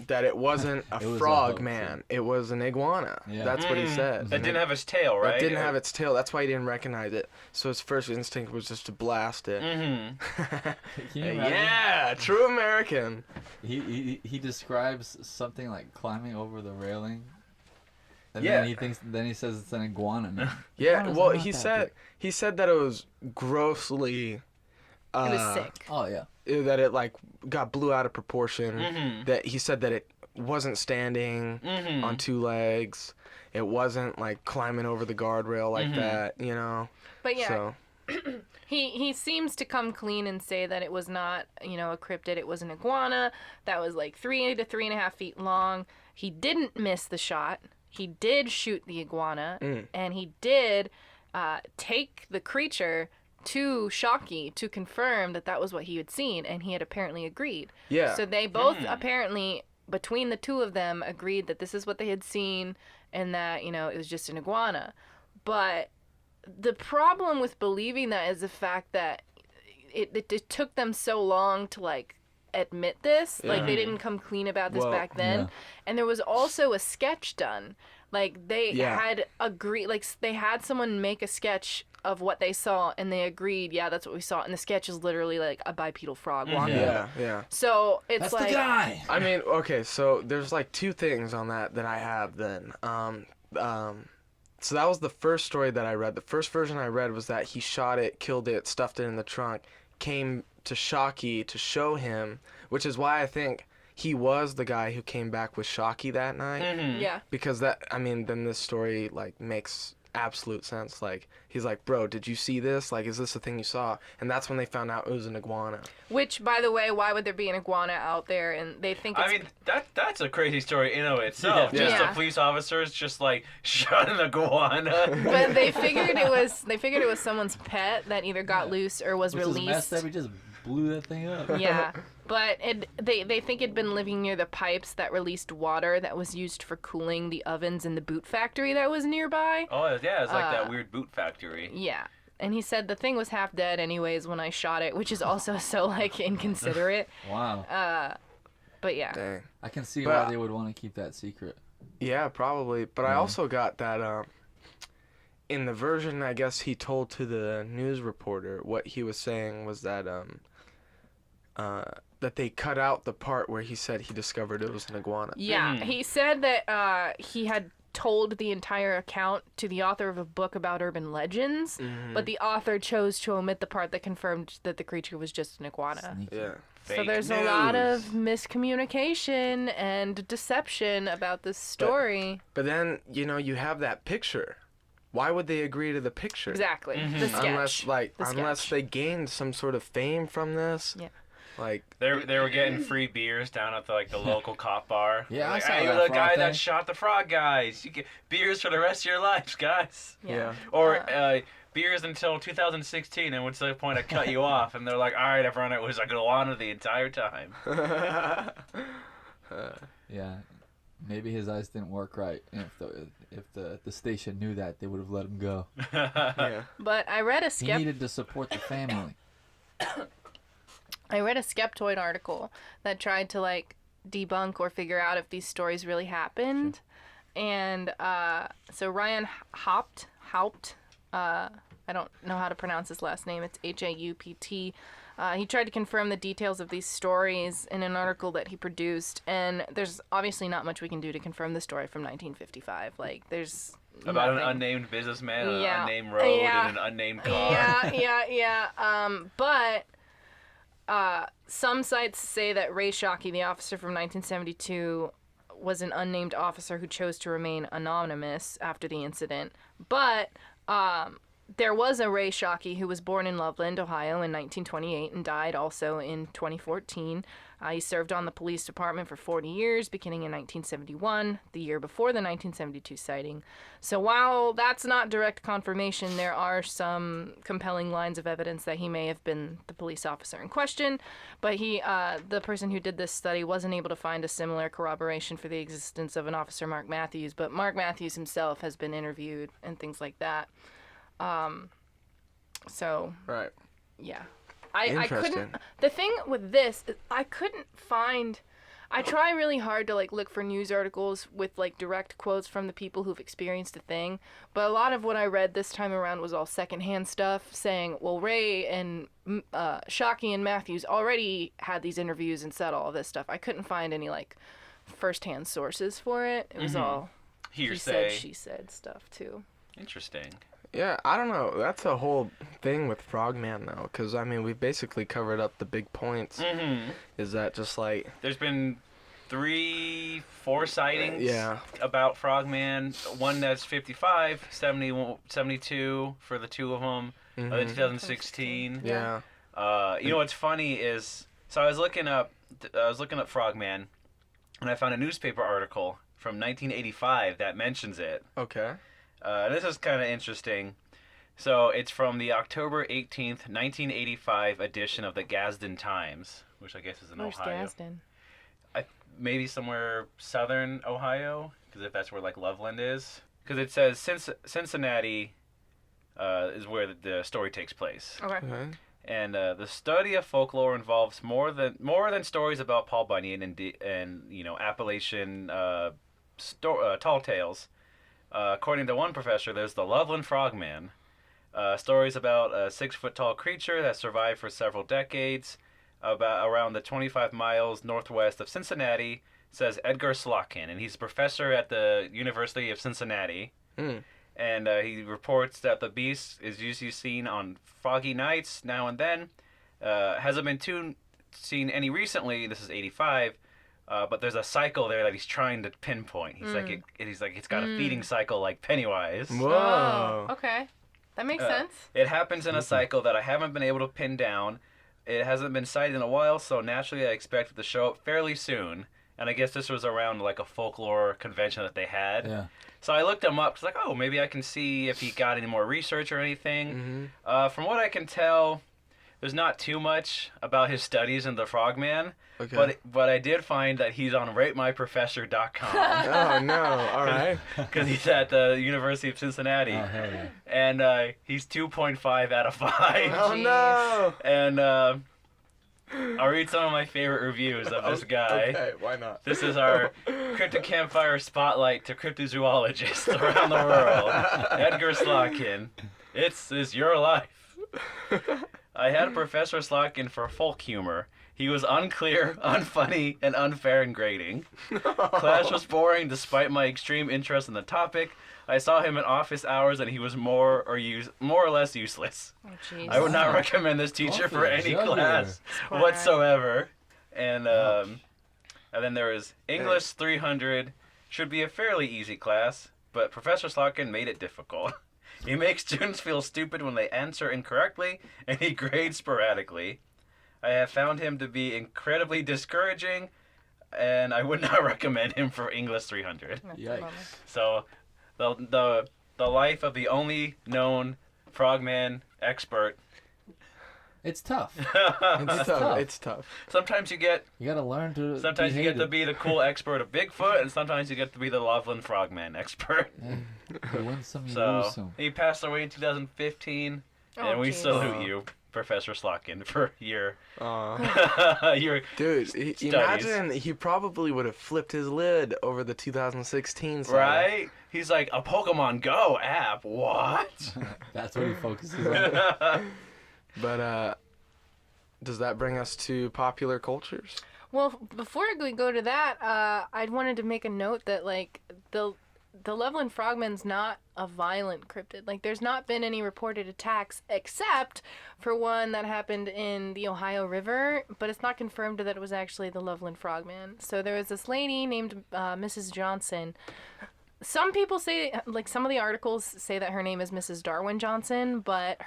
Speaker 4: that it wasn't a
Speaker 8: It was a
Speaker 4: frog
Speaker 8: hoax,
Speaker 4: man, it was an iguana.
Speaker 8: Yeah.
Speaker 4: That's what he said.
Speaker 6: That didn't have his tail, right?
Speaker 4: It didn't have its tail. That's why he didn't recognize it. So his first instinct was just to blast it.
Speaker 6: Mm-hmm.
Speaker 8: Can you imagine?
Speaker 4: Yeah, true American.
Speaker 8: He describes something like climbing over the railing. And
Speaker 4: Yeah.
Speaker 8: then he says it's an iguana. now.
Speaker 4: Yeah,
Speaker 8: Iguanas
Speaker 4: well,
Speaker 8: are not
Speaker 4: he
Speaker 8: that
Speaker 4: said
Speaker 8: big.
Speaker 4: he said that it was grossly.
Speaker 7: It was sick.
Speaker 8: Oh yeah.
Speaker 4: That it like got blew out of proportion.
Speaker 6: Mm-hmm.
Speaker 4: That he said that it wasn't standing
Speaker 6: Mm-hmm.
Speaker 4: on two legs. It wasn't like climbing over the guardrail like that. You know.
Speaker 7: But yeah,
Speaker 4: So
Speaker 7: he seems to come clean and say that it was not, a cryptid. It was an iguana that was like 3 to 3.5 feet long. He didn't miss the shot. He did shoot the iguana, and he did take the creature to Shockey to confirm that that was what he had seen, and he had apparently agreed.
Speaker 4: yeah.
Speaker 7: So they both apparently, between the two of them, agreed that this is what they had seen and that, it was just an iguana. But the problem with believing that is the fact that it took them so long to, like, admit this. Like, they didn't come clean about this
Speaker 4: Well,
Speaker 7: back then.
Speaker 8: yeah.
Speaker 7: And there was also a sketch done. Like, they
Speaker 4: Yeah.
Speaker 7: had agreed, like, they had someone make a sketch of what they saw, and they agreed, yeah, that's what we saw. And the sketch is literally, like, a bipedal frog walking.
Speaker 4: Yeah.
Speaker 7: So it's
Speaker 8: That's
Speaker 7: like,
Speaker 8: the guy.
Speaker 4: I mean, okay, so there's like two things on that I have then. So that was the first story that I read. The first version I read was that he shot it, killed it, stuffed it in the trunk, came to Shockey to show him, which is why I think he was the guy who came back with Shockey that night.
Speaker 6: Mm-hmm.
Speaker 7: yeah.
Speaker 4: Because then this story like makes absolute sense. Like he's like, bro, did you see this? Like, is this the thing you saw? And that's when they found out it was an iguana.
Speaker 7: Which, by the way, why would there be an iguana out there? And they think it's...
Speaker 6: I mean, that's a crazy story in of itself.
Speaker 4: Yeah.
Speaker 6: Just
Speaker 7: Yeah.
Speaker 6: the police officers just like shot an iguana.
Speaker 7: But they figured it was someone's pet that either got loose or was
Speaker 8: Which is
Speaker 7: released.
Speaker 8: messed up. He just blew that thing up.
Speaker 7: Yeah, but they think it'd been living near the pipes that released water that was used for cooling the ovens in the boot factory that was nearby.
Speaker 6: Oh yeah, it's like that weird boot factory.
Speaker 7: Yeah. And he said the thing was half dead anyways when I shot it, which is also so, like, inconsiderate.
Speaker 8: Wow.
Speaker 7: But yeah.
Speaker 4: Dang.
Speaker 8: I can see
Speaker 4: But-
Speaker 8: why they would want to keep that secret.
Speaker 4: Yeah, probably. But I also got that in the version I guess he told to the news reporter, what he was saying was that that they cut out the part where he said he discovered it was an iguana.
Speaker 7: Yeah, he said that he had told the entire account to the author of a book about urban legends, but the author chose to omit the part that confirmed that the creature was just an iguana.
Speaker 8: Sneaky.
Speaker 4: Yeah.
Speaker 7: So
Speaker 6: Fake
Speaker 7: there's a lot
Speaker 6: news.
Speaker 7: of miscommunication and deception about this story.
Speaker 4: But then, you have that picture. Why would they agree to the picture?
Speaker 7: Exactly. The sketch.
Speaker 4: Unless
Speaker 7: sketch.
Speaker 4: they gained some sort of fame from this.
Speaker 7: Yeah.
Speaker 4: Like,
Speaker 6: They were getting free beers down at the local cop bar.
Speaker 8: Yeah, I
Speaker 6: like,
Speaker 8: saw
Speaker 6: hey,
Speaker 8: that
Speaker 6: you're the
Speaker 8: frog
Speaker 6: guy
Speaker 8: thing.
Speaker 6: that shot the frog guys. You get beers for the rest of your lives, guys.
Speaker 4: yeah.
Speaker 6: Or beers until 2016, and what's the point? I cut you off, and they're like, all right, everyone, it was a iguana the entire time.
Speaker 8: Yeah. Maybe his eyes didn't work right. And if the station knew that, they would have let him go.
Speaker 4: Yeah.
Speaker 7: But I read a
Speaker 8: He needed to support the family.
Speaker 7: I read a Skeptoid article that tried to, like, debunk or figure out if these stories really happened. And so Ryan Haupt, I don't know how to pronounce his last name. It's Haupt. He tried to confirm the details of these stories in an article that he produced, and there's obviously not much we can do to confirm the story from 1955. Like, there's
Speaker 6: About
Speaker 7: nothing.
Speaker 6: an unnamed businessman on an
Speaker 7: Yeah.
Speaker 6: unnamed road
Speaker 7: Yeah.
Speaker 6: in an unnamed car.
Speaker 7: Yeah. But some sites say that Ray Shockey, the officer from 1972, was an unnamed officer who chose to remain anonymous after the incident. But there was a Ray Shockey who was born in Loveland, Ohio in 1928 and died also in 2014. He served on the police department for 40 years, beginning in 1971, the year before the 1972 sighting. So while that's not direct confirmation, there are some compelling lines of evidence that he may have been the police officer in question. But the person who did this study wasn't able to find a similar corroboration for the existence of an Officer Mark Matthews. But Mark Matthews himself has been interviewed and things like that. So
Speaker 4: Right.
Speaker 7: yeah. I couldn't.
Speaker 4: Interesting.
Speaker 7: The thing with this, is I couldn't find. I try really hard to like look for news articles with like direct quotes from the people who've experienced a thing, but a lot of what I read this time around was all secondhand stuff saying, well, Ray and Shockey and Matthews already had these interviews and said all of this stuff. I couldn't find any like firsthand sources for it. It was all he
Speaker 6: Hearsay.
Speaker 7: said, she said stuff too.
Speaker 6: Interesting.
Speaker 4: Yeah, I don't know. That's a whole thing with Frogman, though, because, I mean, we've basically covered up the big points.
Speaker 6: Mm-hmm.
Speaker 4: Is that just like...
Speaker 6: There's been 3-4 sightings
Speaker 4: Yeah.
Speaker 6: about Frogman. One that's 55, 72 for the two of them.
Speaker 4: Mhm.
Speaker 6: 2016.
Speaker 4: Yeah.
Speaker 6: You know what's funny is, so I was looking up Frogman, and I found a newspaper article from 1985 that mentions it.
Speaker 4: Okay.
Speaker 6: This is kind of interesting. So it's from the October 18th, 1985 edition of the Gadsden Times, which I guess is in
Speaker 7: Where's
Speaker 6: Ohio.
Speaker 7: Gadsden?
Speaker 6: Maybe somewhere southern Ohio, because if that's where like Loveland is. Because it says Cincinnati is where the story takes place.
Speaker 7: Okay.
Speaker 4: Okay.
Speaker 6: And the study of folklore involves more than stories about Paul Bunyan and you know Appalachian tall tales. According to one professor, there's the Loveland Frogman. Stories about a 6-foot-tall creature that survived for several decades, around the 25 miles northwest of Cincinnati, says Edgar Slotkin, and he's a professor at the University of Cincinnati.
Speaker 4: Mm.
Speaker 6: And he reports that the beast is usually seen on foggy nights now and then. Hasn't been seen any recently. This is 85. But there's a cycle there that he's trying to pinpoint. He's like it's got a feeding cycle like Pennywise.
Speaker 4: Whoa.
Speaker 7: Oh, okay. That makes sense.
Speaker 6: It happens in a cycle that I haven't been able to pin down. It hasn't been sighted in a while, so naturally I expect it to show up fairly soon. And I guess this was around like a folklore convention that they had.
Speaker 8: Yeah.
Speaker 6: So I looked him up. It's like, oh, maybe I can see if he got any more research or anything.
Speaker 4: Mm-hmm.
Speaker 6: From what I can tell, there's not too much about his studies in the Frogman.
Speaker 4: Okay.
Speaker 6: But I did find that he's on RateMyProfessor.com.
Speaker 4: Oh, no. All right.
Speaker 6: Because he's at the University of Cincinnati.
Speaker 8: Oh, hell yeah.
Speaker 6: And he's 2.5 out of 5.
Speaker 4: Oh, no.
Speaker 6: And I'll read some of my favorite reviews of this guy.
Speaker 4: Okay, why not?
Speaker 6: This is our Cryptid Campfire spotlight to cryptozoologists around the world. Edgar Slotkin. It's your life. I had Professor Slotkin for folk humor. He was unclear, unfunny, and unfair in grading. Class was boring despite my extreme interest in the topic. I saw him in office hours and he was more or less useless.
Speaker 7: Oh, jeez.
Speaker 6: I would not recommend this teacher for any
Speaker 8: jugular.
Speaker 6: class
Speaker 7: Poor
Speaker 6: whatsoever. And then there is English 300. Should be a fairly easy class, but Professor Slotkin made it difficult. He makes students feel stupid when they answer incorrectly, and he grades sporadically. I have found him to be incredibly discouraging, and I would not recommend him for English 300.
Speaker 7: That's a
Speaker 8: Yikes.
Speaker 7: bummer.
Speaker 6: So, the life of the only known Frogman expert.
Speaker 8: It's tough.
Speaker 4: It's tough.
Speaker 8: tough.
Speaker 4: It's tough.
Speaker 6: Sometimes you get
Speaker 8: You gotta learn to.
Speaker 6: Sometimes
Speaker 8: be
Speaker 6: you get to
Speaker 8: hated.
Speaker 6: be the cool expert of Bigfoot, and sometimes you get to be the Loveland Frogman expert.
Speaker 8: You win some, you
Speaker 6: So
Speaker 8: lose some.
Speaker 6: he passed away in 2015, and
Speaker 7: Oh,
Speaker 6: we
Speaker 7: jeez.
Speaker 6: salute you, Professor Slotkin, for your
Speaker 4: Dude,
Speaker 6: studies.
Speaker 4: imagine he probably would have flipped his lid over the 2016 side.
Speaker 6: Right? He's like, a Pokemon Go app? What?
Speaker 8: That's what he focuses on.
Speaker 4: But does that bring us to popular cultures?
Speaker 7: Well, before we go to that, I wanted to make a note that like the Loveland Frogman's not a violent cryptid. Like, there's not been any reported attacks except for one that happened in the Ohio River, but it's not confirmed that it was actually the Loveland Frogman. So there was this lady named Mrs. Johnson. Some people say, like, some of the articles say that her name is Mrs. Darwin Johnson, but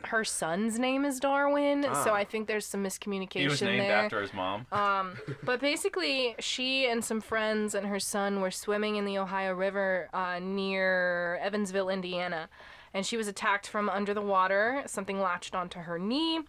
Speaker 7: her son's name is Darwin, so I think there's some miscommunication there.
Speaker 6: He was named after his mom.
Speaker 7: But basically, she and some friends and her son were swimming in the Ohio River near Evansville, Indiana, and she was attacked from under the water. Something latched onto her knee.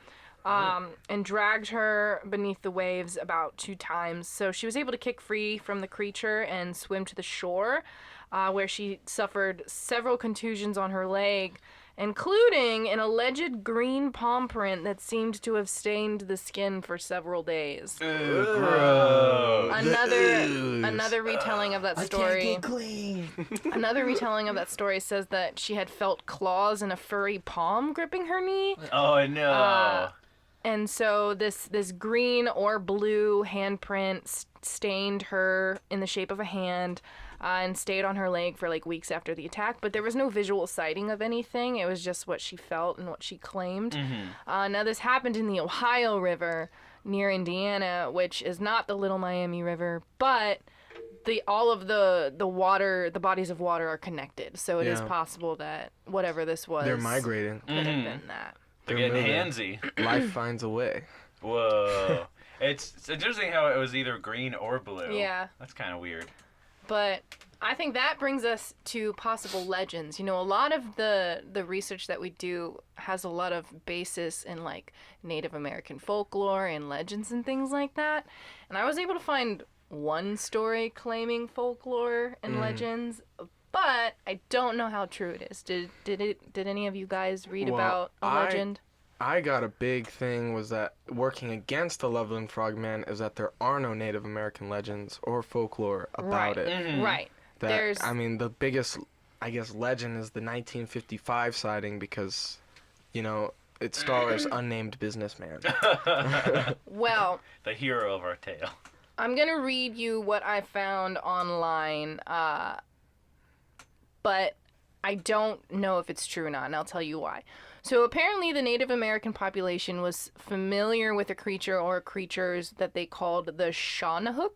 Speaker 7: And dragged her beneath the waves about 2 times. So she was able to kick free from the creature and swim to the shore, where she suffered several contusions on her leg, including an alleged green palm print that seemed to have stained the skin for several days.
Speaker 6: Gross.
Speaker 7: Another retelling of that story.
Speaker 8: I can't get clean.
Speaker 7: Another retelling of that story says that she had felt claws and a furry palm gripping her knee.
Speaker 6: Oh no.
Speaker 7: And so this green or blue handprint stained her in the shape of a hand and stayed on her leg for like weeks after the attack. But there was no visual sighting of anything. It was just what she felt and what she claimed. Now this happened in the Ohio River near Indiana, which is not the Little Miami River, but all of the water, the bodies of water are connected. So it is possible that whatever this was,
Speaker 4: They're migrating.
Speaker 7: could have been that.
Speaker 6: They're getting handsy.
Speaker 4: Life finds a way.
Speaker 6: Whoa. It's interesting how it was either green or blue.
Speaker 7: Yeah.
Speaker 6: That's kind of weird.
Speaker 7: But I think that brings us to possible legends. You know, a lot of the research that we do has a lot of basis in like Native American folklore and legends and things like that. And I was able to find one story claiming folklore and legends, but I don't know how true it is. Did any of you guys read about a legend?
Speaker 4: I got a big thing was that working against the Loveland Frogman is that there are no Native American legends or folklore about it.
Speaker 7: Right.
Speaker 4: I mean, the biggest, I guess, legend is the 1955 sighting because, you know, it stars unnamed businessman.
Speaker 7: Well,
Speaker 6: the hero of our tale.
Speaker 7: I'm going to read you what I found online, but I don't know if it's true or not, and I'll tell you why. So apparently the Native American population was familiar with a creature or creatures that they called the Shana.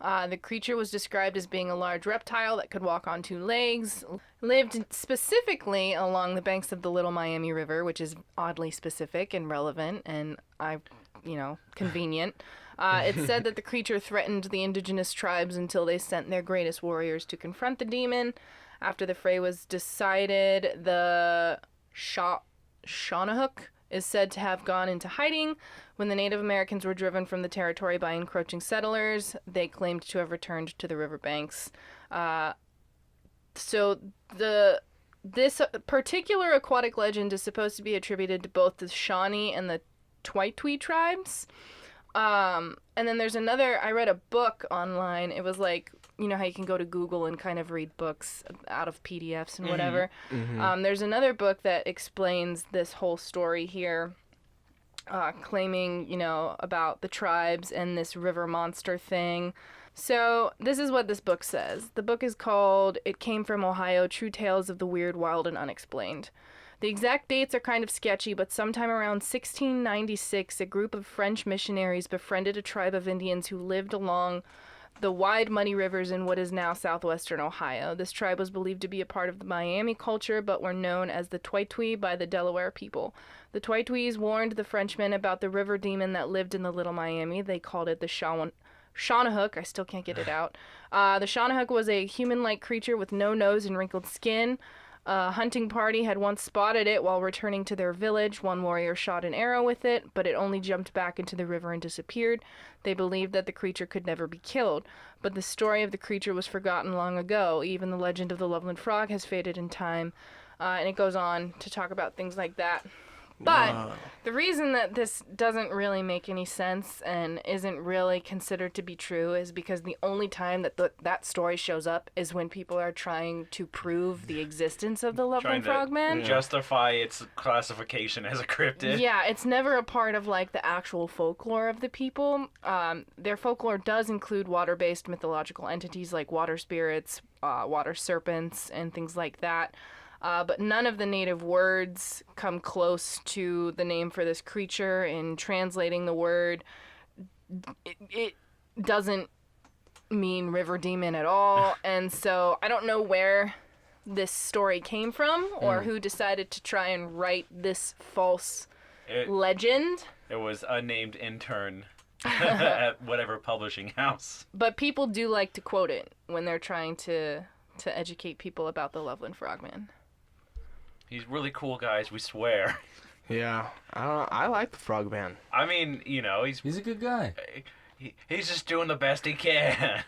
Speaker 7: The creature was described as being a large reptile that could walk on 2 legs, lived specifically along the banks of the Little Miami River, which is oddly specific and relevant and convenient. It said that the creature threatened the indigenous tribes until they sent their greatest warriors to confront the demon. After the fray was decided, the Shana is said to have gone into hiding. When the Native Americans were driven from the territory by encroaching settlers, they claimed to have returned to the riverbanks. So this particular aquatic legend is supposed to be attributed to both the Shawnee and the Twi'twi tribes. And then there's another, I read a book online. It was like, you know how you can go to Google and kind of read books out of PDFs and whatever. There's another book that explains this whole story here, claiming, you know, about the tribes and this river monster thing. So this is what this book says. The book is called It Came from Ohio, True Tales of the Weird, Wild, and Unexplained. The exact dates are kind of sketchy, but sometime around 1696, a group of French missionaries befriended a tribe of Indians who lived along the wide muddy rivers in what is now southwestern Ohio. This tribe was believed to be a part of the Miami culture, but were known as the Twi'twi by the Delaware people. The Twi'twis warned the Frenchmen about the river demon that lived in the Little Miami. They called it the Shana. I still can't get it out. The Shana was a human-like creature with no nose and wrinkled skin. A hunting party had once spotted it while returning to their village. One warrior shot an arrow with it, but it only jumped back into the river and disappeared. They believed that the creature could never be killed, but the story of the creature was forgotten long ago. Even the legend of the Loveland Frog has faded in time, and it goes on to talk about things like that. But
Speaker 4: Whoa.
Speaker 7: the reason that this doesn't really make any sense and isn't really considered to be true is because the only time that that story shows up is when people are trying to prove the existence of the Loveland Frogman.
Speaker 6: Justify its classification as a cryptid.
Speaker 7: Yeah, it's never a part of like the actual folklore of the people. Their folklore does include water-based mythological entities like water spirits, water serpents, and things like that. But none of the native words come close to the name for this creature. In translating the word, it doesn't mean river demon at all. And so I don't know where this story came from or who decided to try and write this false legend.
Speaker 6: It was a named intern at whatever publishing house.
Speaker 7: But people do like to quote it when they're trying to educate people about the Loveland Frogman.
Speaker 6: He's really cool, guys, we swear.
Speaker 4: Yeah, I like the Frogman.
Speaker 6: I mean, you know,
Speaker 8: He's a good guy.
Speaker 6: he's just doing the best he can.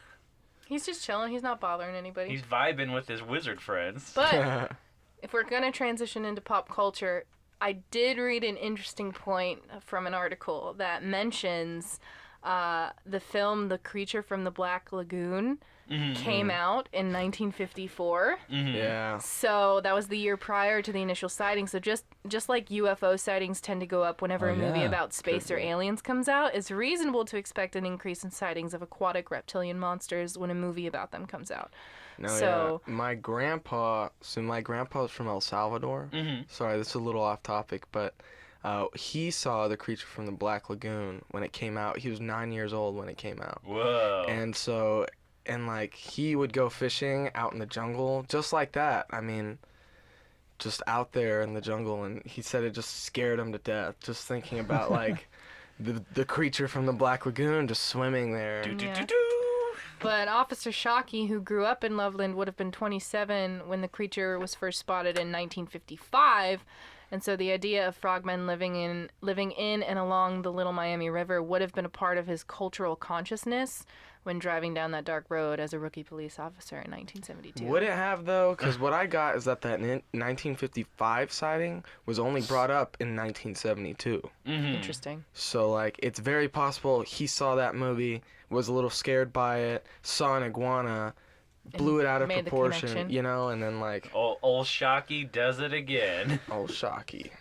Speaker 7: He's just chilling. He's not bothering anybody.
Speaker 6: He's vibing with his wizard friends.
Speaker 7: But if we're going to transition into pop culture, I did read an interesting point from an article that mentions the film The Creature from the Black Lagoon came out in 1954.
Speaker 4: Yeah.
Speaker 7: So that was the year prior to the initial sighting. So just like UFO sightings tend to go up whenever a movie
Speaker 8: yeah.
Speaker 7: about space or aliens comes out, it's reasonable to expect an increase in sightings of aquatic reptilian monsters when a movie about them comes out.
Speaker 4: No,
Speaker 7: So-
Speaker 4: yeah. My grandpa's from El Salvador. Sorry, this is a little off topic, but he saw The Creature from the Black Lagoon when it came out. He was 9 years old when it came out.
Speaker 6: Whoa.
Speaker 4: And like he would go fishing out in the jungle just like that. I mean, just out there in the jungle, and he said it just scared him to death just thinking about like the creature from the Black Lagoon just swimming there.
Speaker 7: Yeah. But Officer Shockey, who grew up in Loveland, would have been 27 when the creature was first spotted in 1955. And so the idea of frogmen living in and along the Little Miami River would have been a part of his cultural consciousness when driving down that dark road as a rookie police officer in 1972.
Speaker 4: Would it have, though? Because what I got is that 1955 sighting was only brought up in 1972.
Speaker 7: Interesting.
Speaker 4: So, like, it's very possible he saw that movie, was a little scared by it, saw an iguana, blew it out of
Speaker 7: made the
Speaker 4: proportion,
Speaker 7: connection.
Speaker 4: you know, and then, like,
Speaker 6: Old Shockey does it again.
Speaker 4: oh, shocky.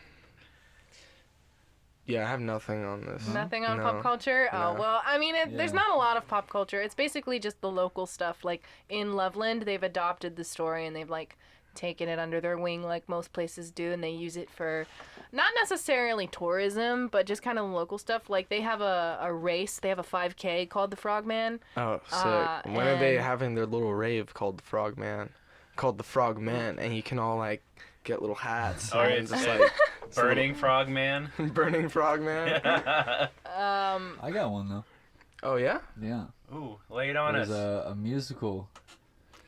Speaker 4: Yeah, I have nothing on this.
Speaker 7: Nothing on
Speaker 4: No.
Speaker 7: pop culture? Oh,
Speaker 4: No.
Speaker 7: well, I mean, there's
Speaker 8: Yeah.
Speaker 7: not a lot of pop culture. It's basically just the local stuff. Like, in Loveland, they've adopted the story and they've, like, taken it under their wing like most places do, and they use it for not necessarily tourism, but just kind of local stuff. Like, they have a race. They have a 5K called the Frogman.
Speaker 4: Oh, sick. When are they
Speaker 7: and-
Speaker 4: having their little rave called the Frogman? Called the Frogmen, and you can all, like, get little hats.
Speaker 6: Or
Speaker 4: and
Speaker 6: it's
Speaker 4: just,
Speaker 6: like
Speaker 4: like,
Speaker 6: Burning Frogman.
Speaker 4: Burning Frogman.
Speaker 8: I got one though.
Speaker 4: Oh, yeah?
Speaker 8: Yeah.
Speaker 6: Ooh, lay it on
Speaker 8: There's
Speaker 6: us.
Speaker 8: a musical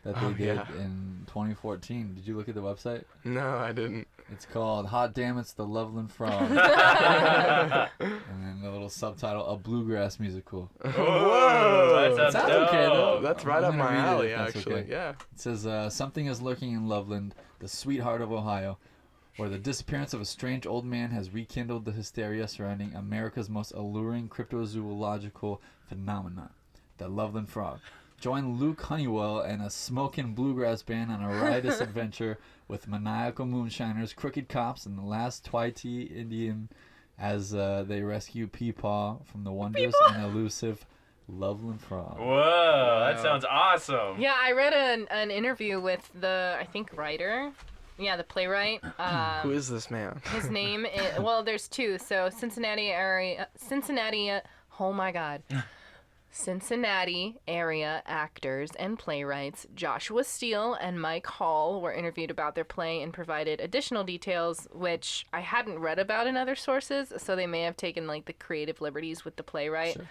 Speaker 8: that they
Speaker 4: Oh,
Speaker 8: did
Speaker 4: yeah.
Speaker 8: in 2014. Did you look at the website?
Speaker 4: No, I didn't.
Speaker 8: It's called Hot Damn It's the Loveland Frog. And then the little subtitle, A Bluegrass Musical.
Speaker 6: Whoa, that sounds
Speaker 8: Sounds okay,
Speaker 6: dope.
Speaker 8: though.
Speaker 4: That's
Speaker 8: I'm
Speaker 4: right up
Speaker 8: gonna
Speaker 4: my
Speaker 8: read it
Speaker 4: alley,
Speaker 8: if that's
Speaker 4: actually.
Speaker 8: okay.
Speaker 4: Yeah.
Speaker 8: It says, something is lurking in Loveland, the sweetheart of Ohio, where the disappearance of a strange old man has rekindled the hysteria surrounding America's most alluring cryptozoological phenomenon, the Loveland Frog. Join Luke Honeywell and a smoking bluegrass band on a riotous adventure with maniacal moonshiners, crooked cops, and the last Twaiti Indian as they rescue Peepaw from the wondrous and elusive Loveland Frog.
Speaker 6: Whoa, that sounds awesome.
Speaker 7: Yeah, I read an interview with the, I think, writer. Yeah, the playwright.
Speaker 4: Who is this man?
Speaker 7: His name is, well, there's two. So Cincinnati, oh my God. Cincinnati area actors and playwrights Joshua Steele and Mike Hall were interviewed about their play and provided additional details, which I hadn't read about in other sources, so they may have taken like the creative liberties with the playwright.
Speaker 8: Sure.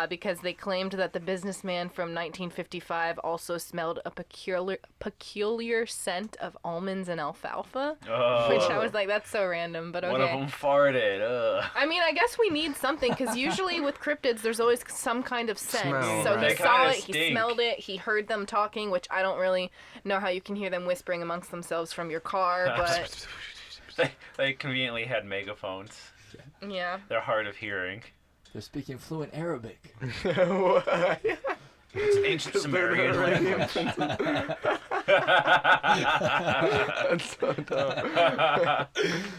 Speaker 7: Because they claimed that the businessman from 1955 also smelled a peculiar scent of almonds and alfalfa,
Speaker 6: Oh,
Speaker 7: which I was like, that's so random, but okay.
Speaker 6: one of them farted. Ugh.
Speaker 7: I mean, I guess we need something, because usually with cryptids, there's always some kind of scent.
Speaker 4: Smell,
Speaker 7: So
Speaker 4: right.
Speaker 7: he
Speaker 6: They
Speaker 7: saw
Speaker 6: kinda
Speaker 7: it, he
Speaker 6: stink.
Speaker 7: smelled it, he heard them talking, which I don't really know how you can hear them whispering amongst themselves from your car, but
Speaker 6: They conveniently had megaphones.
Speaker 7: Yeah.
Speaker 6: They're hard of hearing.
Speaker 8: They're speaking fluent Arabic.
Speaker 6: It's ancient Sumerian language.
Speaker 4: That's so dumb.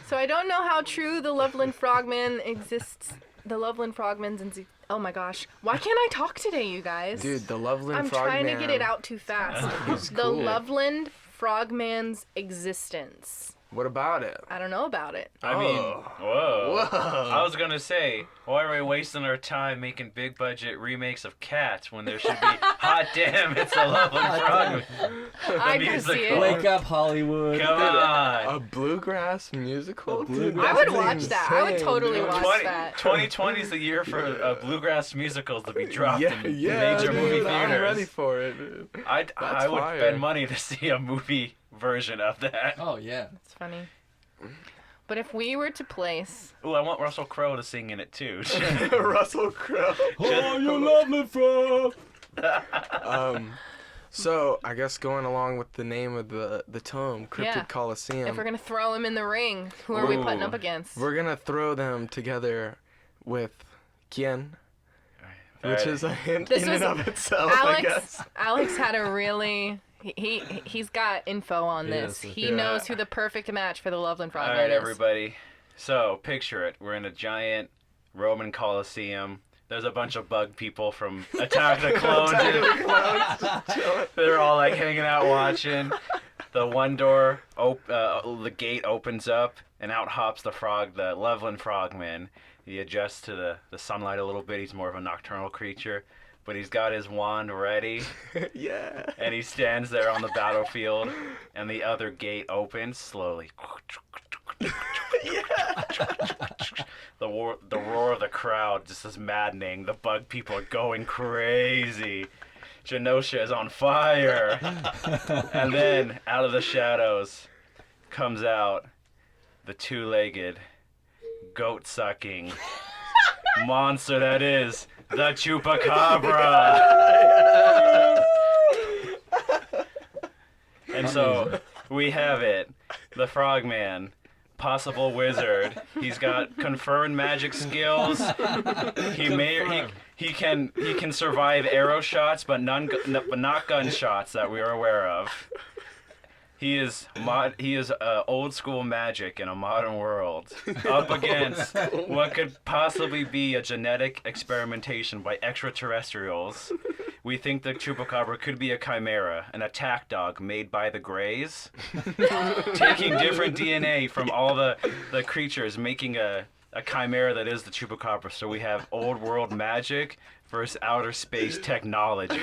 Speaker 7: So I don't know how true the Loveland Frogman exists. The Loveland Frogman's oh my gosh. Why can't I talk today, you guys?
Speaker 4: Dude, the Loveland
Speaker 7: I'm
Speaker 4: Frogman.
Speaker 7: trying to get it out too fast.
Speaker 4: He's
Speaker 7: The
Speaker 4: cool.
Speaker 7: Loveland Frogman's existence.
Speaker 4: What about it?
Speaker 7: I don't know about it.
Speaker 6: I mean, whoa.
Speaker 4: Whoa.
Speaker 6: I was gonna say, why are we wasting our time making big budget remakes of Cats when there should be hot damn, it's a Loveland Frogman.
Speaker 7: I can see it.
Speaker 8: Wake up, Hollywood.
Speaker 6: Come on.
Speaker 4: A bluegrass musical?
Speaker 8: A
Speaker 4: Dude,
Speaker 8: bluegrass
Speaker 7: I would
Speaker 4: that's
Speaker 7: watch that. I would
Speaker 4: insane,
Speaker 7: totally
Speaker 4: dude.
Speaker 7: watch that.
Speaker 6: 2020 is the year for bluegrass musicals to be dropped
Speaker 4: Yeah,
Speaker 6: in
Speaker 4: yeah,
Speaker 6: major
Speaker 4: dude,
Speaker 6: movie
Speaker 4: I'm ready
Speaker 6: theaters.
Speaker 4: for it. Dude.
Speaker 6: I would
Speaker 4: fire.
Speaker 6: spend money to see a movie version of that.
Speaker 8: Oh, yeah.
Speaker 7: It's funny. But if we were to place...
Speaker 6: Ooh, I want Russell Crowe to sing in it too.
Speaker 4: Russell Crowe.
Speaker 8: Oh, you lovely frog.
Speaker 4: So I guess going along with the name of the tome, Cryptid
Speaker 7: Yeah.
Speaker 4: Coliseum,
Speaker 7: If we're going to throw him in the ring, who are we putting
Speaker 6: Ooh.
Speaker 7: up against?
Speaker 4: we're gonna throw them together with Quien, which is a hint
Speaker 7: This
Speaker 4: in
Speaker 7: was-
Speaker 4: and of itself, I guess.
Speaker 7: Alex had a really... He's got info on this.
Speaker 8: Yes,
Speaker 7: He
Speaker 4: yeah.
Speaker 7: knows who the perfect match for the Loveland
Speaker 6: All
Speaker 7: Frogman
Speaker 6: right,
Speaker 7: is.
Speaker 6: everybody. So picture it. We're in a giant Roman Colosseum. There's a bunch of bug people from Attack of the Clones. They're all like hanging out watching. The one door, the gate opens up, and out hops the frog, the Loveland Frogman. He adjusts to the sunlight a little bit. He's more of a nocturnal creature. But he's got his wand ready,
Speaker 4: Yeah.
Speaker 6: and he stands there on the battlefield, and the other gate opens slowly. The roar of the crowd just is maddening. The bug people are going crazy. Genosha is on fire. And then, out of the shadows, comes out the two-legged, goat-sucking monster that is the Chupacabra. And so we have it. The Frogman, possible wizard. He's got confirmed magic skills. He can survive arrow shots, but not gunshots that we are aware of. He is old school magic in a modern world, up against what could possibly be a genetic experimentation by extraterrestrials. We think the Chupacabra could be a chimera, an attack dog made by the Greys, taking different DNA from all the creatures, making a chimera that is the Chupacabra. So we have old world magic versus outer space technology.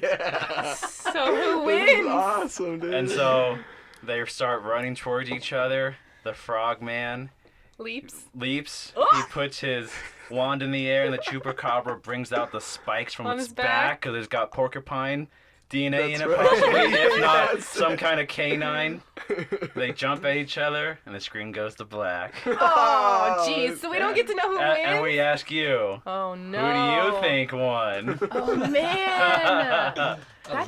Speaker 4: Yeah.
Speaker 7: So who
Speaker 4: This is
Speaker 7: wins?
Speaker 4: awesome, dude.
Speaker 6: And so they start running towards each other. The Frogman
Speaker 7: Leaps.
Speaker 6: leaps.
Speaker 7: Oh!
Speaker 6: He puts his wand in the air, and the Chupacabra brings out the spikes from
Speaker 7: On
Speaker 6: its
Speaker 7: his
Speaker 6: back
Speaker 7: back?
Speaker 6: because it's got porcupine DNA in
Speaker 4: That's
Speaker 6: it,
Speaker 4: right.
Speaker 6: possibly, if not
Speaker 4: Yes.
Speaker 6: some kind of canine. They jump at each other, and the screen goes to black.
Speaker 7: Oh, jeez. So we don't get to know who wins?
Speaker 6: And we ask you,
Speaker 7: Oh, no.
Speaker 6: who do you think won?
Speaker 7: Oh, man.
Speaker 8: That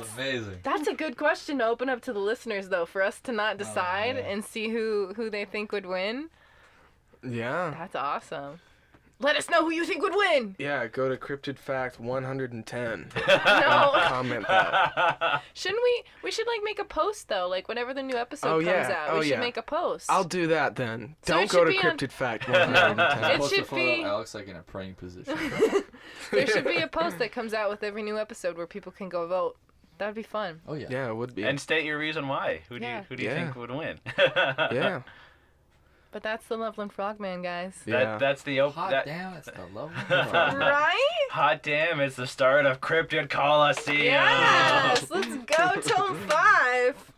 Speaker 8: was
Speaker 7: That's-
Speaker 8: amazing.
Speaker 7: That's a good question to open up to the listeners, though, for us to not decide
Speaker 8: yeah.
Speaker 7: and see who they think would win.
Speaker 4: Yeah.
Speaker 7: That's awesome. Let us know who you think would win.
Speaker 4: Yeah, go to Cryptid Fact 110.
Speaker 7: No.
Speaker 4: Comment that.
Speaker 7: Shouldn't we? We should, make a post, though. Like, whenever the new episode
Speaker 4: Oh,
Speaker 7: comes
Speaker 4: yeah.
Speaker 7: out,
Speaker 4: Oh,
Speaker 7: we should
Speaker 4: yeah.
Speaker 7: make a post.
Speaker 4: I'll do that then.
Speaker 7: So
Speaker 4: Don't
Speaker 7: it
Speaker 4: go
Speaker 7: should
Speaker 4: to
Speaker 7: be on-
Speaker 4: Cryptid Fact 110.
Speaker 7: It
Speaker 8: Post a
Speaker 7: should
Speaker 8: photo
Speaker 7: be-
Speaker 8: of Alex like in a praying position.
Speaker 7: There should be a post that comes out with every new episode where people can go vote. That'd be fun.
Speaker 8: Oh yeah.
Speaker 4: Yeah, it would be.
Speaker 6: And state your reason why. Who do
Speaker 7: Yeah.
Speaker 6: you
Speaker 4: Yeah.
Speaker 6: think would win?
Speaker 4: Yeah.
Speaker 7: But that's the Loveland Frogman, guys.
Speaker 4: Yeah.
Speaker 6: That's the
Speaker 8: Hot
Speaker 6: that,
Speaker 8: damn, it's the love.
Speaker 7: Right?
Speaker 6: Hot damn, it's the start of Cryptid Coliseum.
Speaker 7: Yes! Let's go, Tome 5!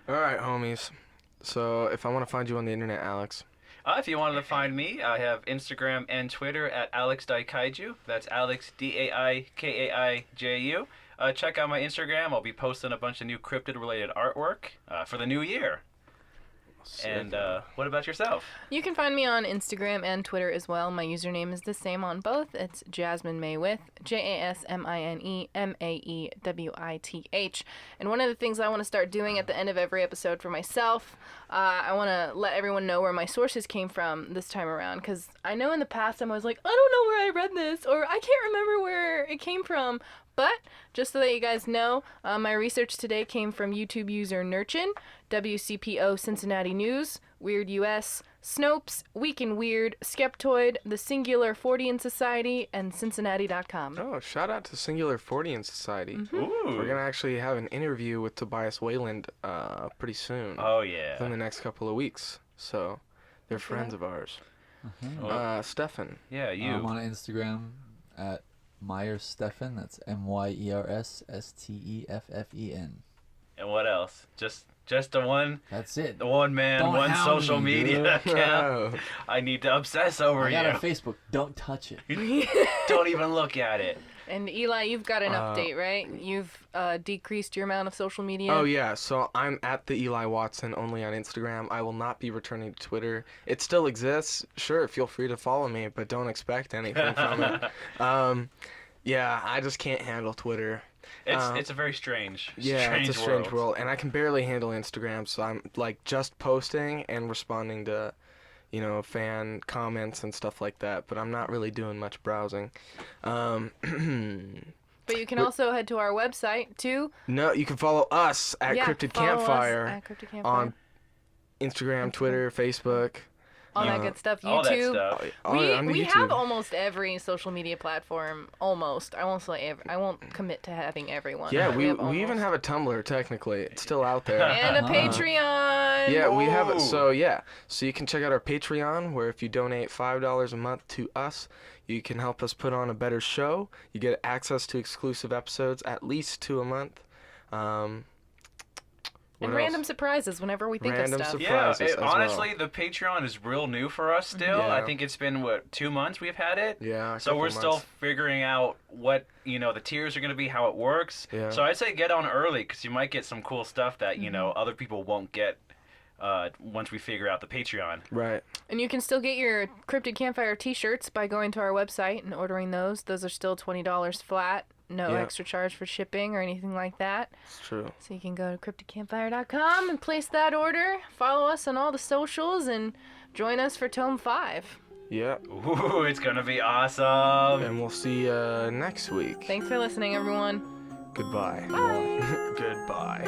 Speaker 4: All right, homies. So if I want to find you on the internet, Alex.
Speaker 6: If you wanted to find me, I have Instagram and Twitter at AlexDaikaiju. That's Alex, DAIKAIJU. Check out my Instagram. I'll be posting a bunch of new cryptid-related artwork for the new year. And what about yourself?
Speaker 7: You can find me on Instagram and Twitter as well. My username is the same on both. It's Jasmine Maywith, JasmineMaewith. And one of the things I want to start doing at the end of every episode for myself, I want to let everyone know where my sources came from this time around. Because I know in the past I'm always like, I don't know where I read this, or I can't remember where it came from. But just so that you guys know, my research today came from YouTube user Nurchin, WCPO Cincinnati News, Weird US, Snopes, Week in Weird, Skeptoid, The Singular Fortean Society, and Cincinnati.com.
Speaker 4: Oh, shout out to Singular Fortean Society.
Speaker 6: Ooh.
Speaker 4: We're going to actually have an interview with Tobias Weiland pretty soon.
Speaker 6: Oh, yeah.
Speaker 4: Within the next couple of weeks. So, they're friends of ours. Stefan.
Speaker 6: Yeah, you.
Speaker 8: I'm on Instagram at Myers Stefan. That's MYERSSTEFFEN.
Speaker 6: And what else? Just the one.
Speaker 8: That's it.
Speaker 6: The one man,
Speaker 8: Don't
Speaker 6: one
Speaker 8: hound
Speaker 6: social
Speaker 8: me,
Speaker 6: media
Speaker 8: dude.
Speaker 6: account. I need to obsess over
Speaker 8: I
Speaker 6: you.
Speaker 8: got a Facebook. Don't touch it.
Speaker 6: Don't even look at it.
Speaker 7: And Eli, you've got an update, right? You've decreased your amount of social media.
Speaker 4: Oh, yeah. So I'm at the Eli Watson only on Instagram. I will not be returning to Twitter. It still exists. Sure, feel free to follow me, but don't expect anything from it. Yeah, I just can't handle Twitter.
Speaker 6: It's a very strange
Speaker 4: It's a strange world. And I can barely handle Instagram, so I'm like just posting and responding to, fan comments and stuff like that. But I'm not really doing much browsing.
Speaker 7: But you can also head to our website too.
Speaker 4: No, you can follow us at Cryptid Campfire
Speaker 7: at Cryptid Campfire
Speaker 4: on Instagram, Twitter, Facebook.
Speaker 7: all that good stuff.
Speaker 6: All that
Speaker 7: YouTube.
Speaker 6: stuff.
Speaker 7: We have almost every social media platform. Almost. I won't say every. I won't commit to having everyone.
Speaker 4: Yeah,
Speaker 7: but
Speaker 4: we
Speaker 7: have
Speaker 4: even
Speaker 7: almost.
Speaker 4: have a Tumblr, technically. It's still out there.
Speaker 7: And a Patreon.
Speaker 4: Yeah, we have it.
Speaker 6: Ooh.
Speaker 4: So you can check out our Patreon, where if you donate $5 a month to us, you can help us put on a better show. You get access to exclusive episodes, at least 2 a month.
Speaker 7: And
Speaker 4: What
Speaker 7: random
Speaker 4: else?
Speaker 7: surprises whenever we think
Speaker 4: Random
Speaker 7: of stuff.
Speaker 6: Yeah,
Speaker 4: surprises as well.
Speaker 6: honestly, the Patreon is real new for us still.
Speaker 4: Yeah.
Speaker 6: I think it's been, 2 months we've had it?
Speaker 4: Yeah, a
Speaker 6: So
Speaker 4: couple
Speaker 6: we're still
Speaker 4: months.
Speaker 6: figuring out what, the tiers are going to be, how it works.
Speaker 4: Yeah.
Speaker 6: So I'd say get on early because you might get some cool stuff that, other people won't get once we figure out the Patreon.
Speaker 4: Right.
Speaker 7: And you can still get your Cryptid Campfire t-shirts by going to our website and ordering those. Those are still $20 flat. No
Speaker 4: Yeah.
Speaker 7: extra charge for shipping or anything like that.
Speaker 4: It's true.
Speaker 7: So you can go to cryptidcampfire.com and place that order. Follow us on all the socials and join us for Tome 5.
Speaker 4: Yeah.
Speaker 6: Ooh, it's going to be awesome.
Speaker 4: And we'll see you next week.
Speaker 7: Thanks for listening, everyone.
Speaker 4: Goodbye.
Speaker 7: Bye.
Speaker 4: Goodbye.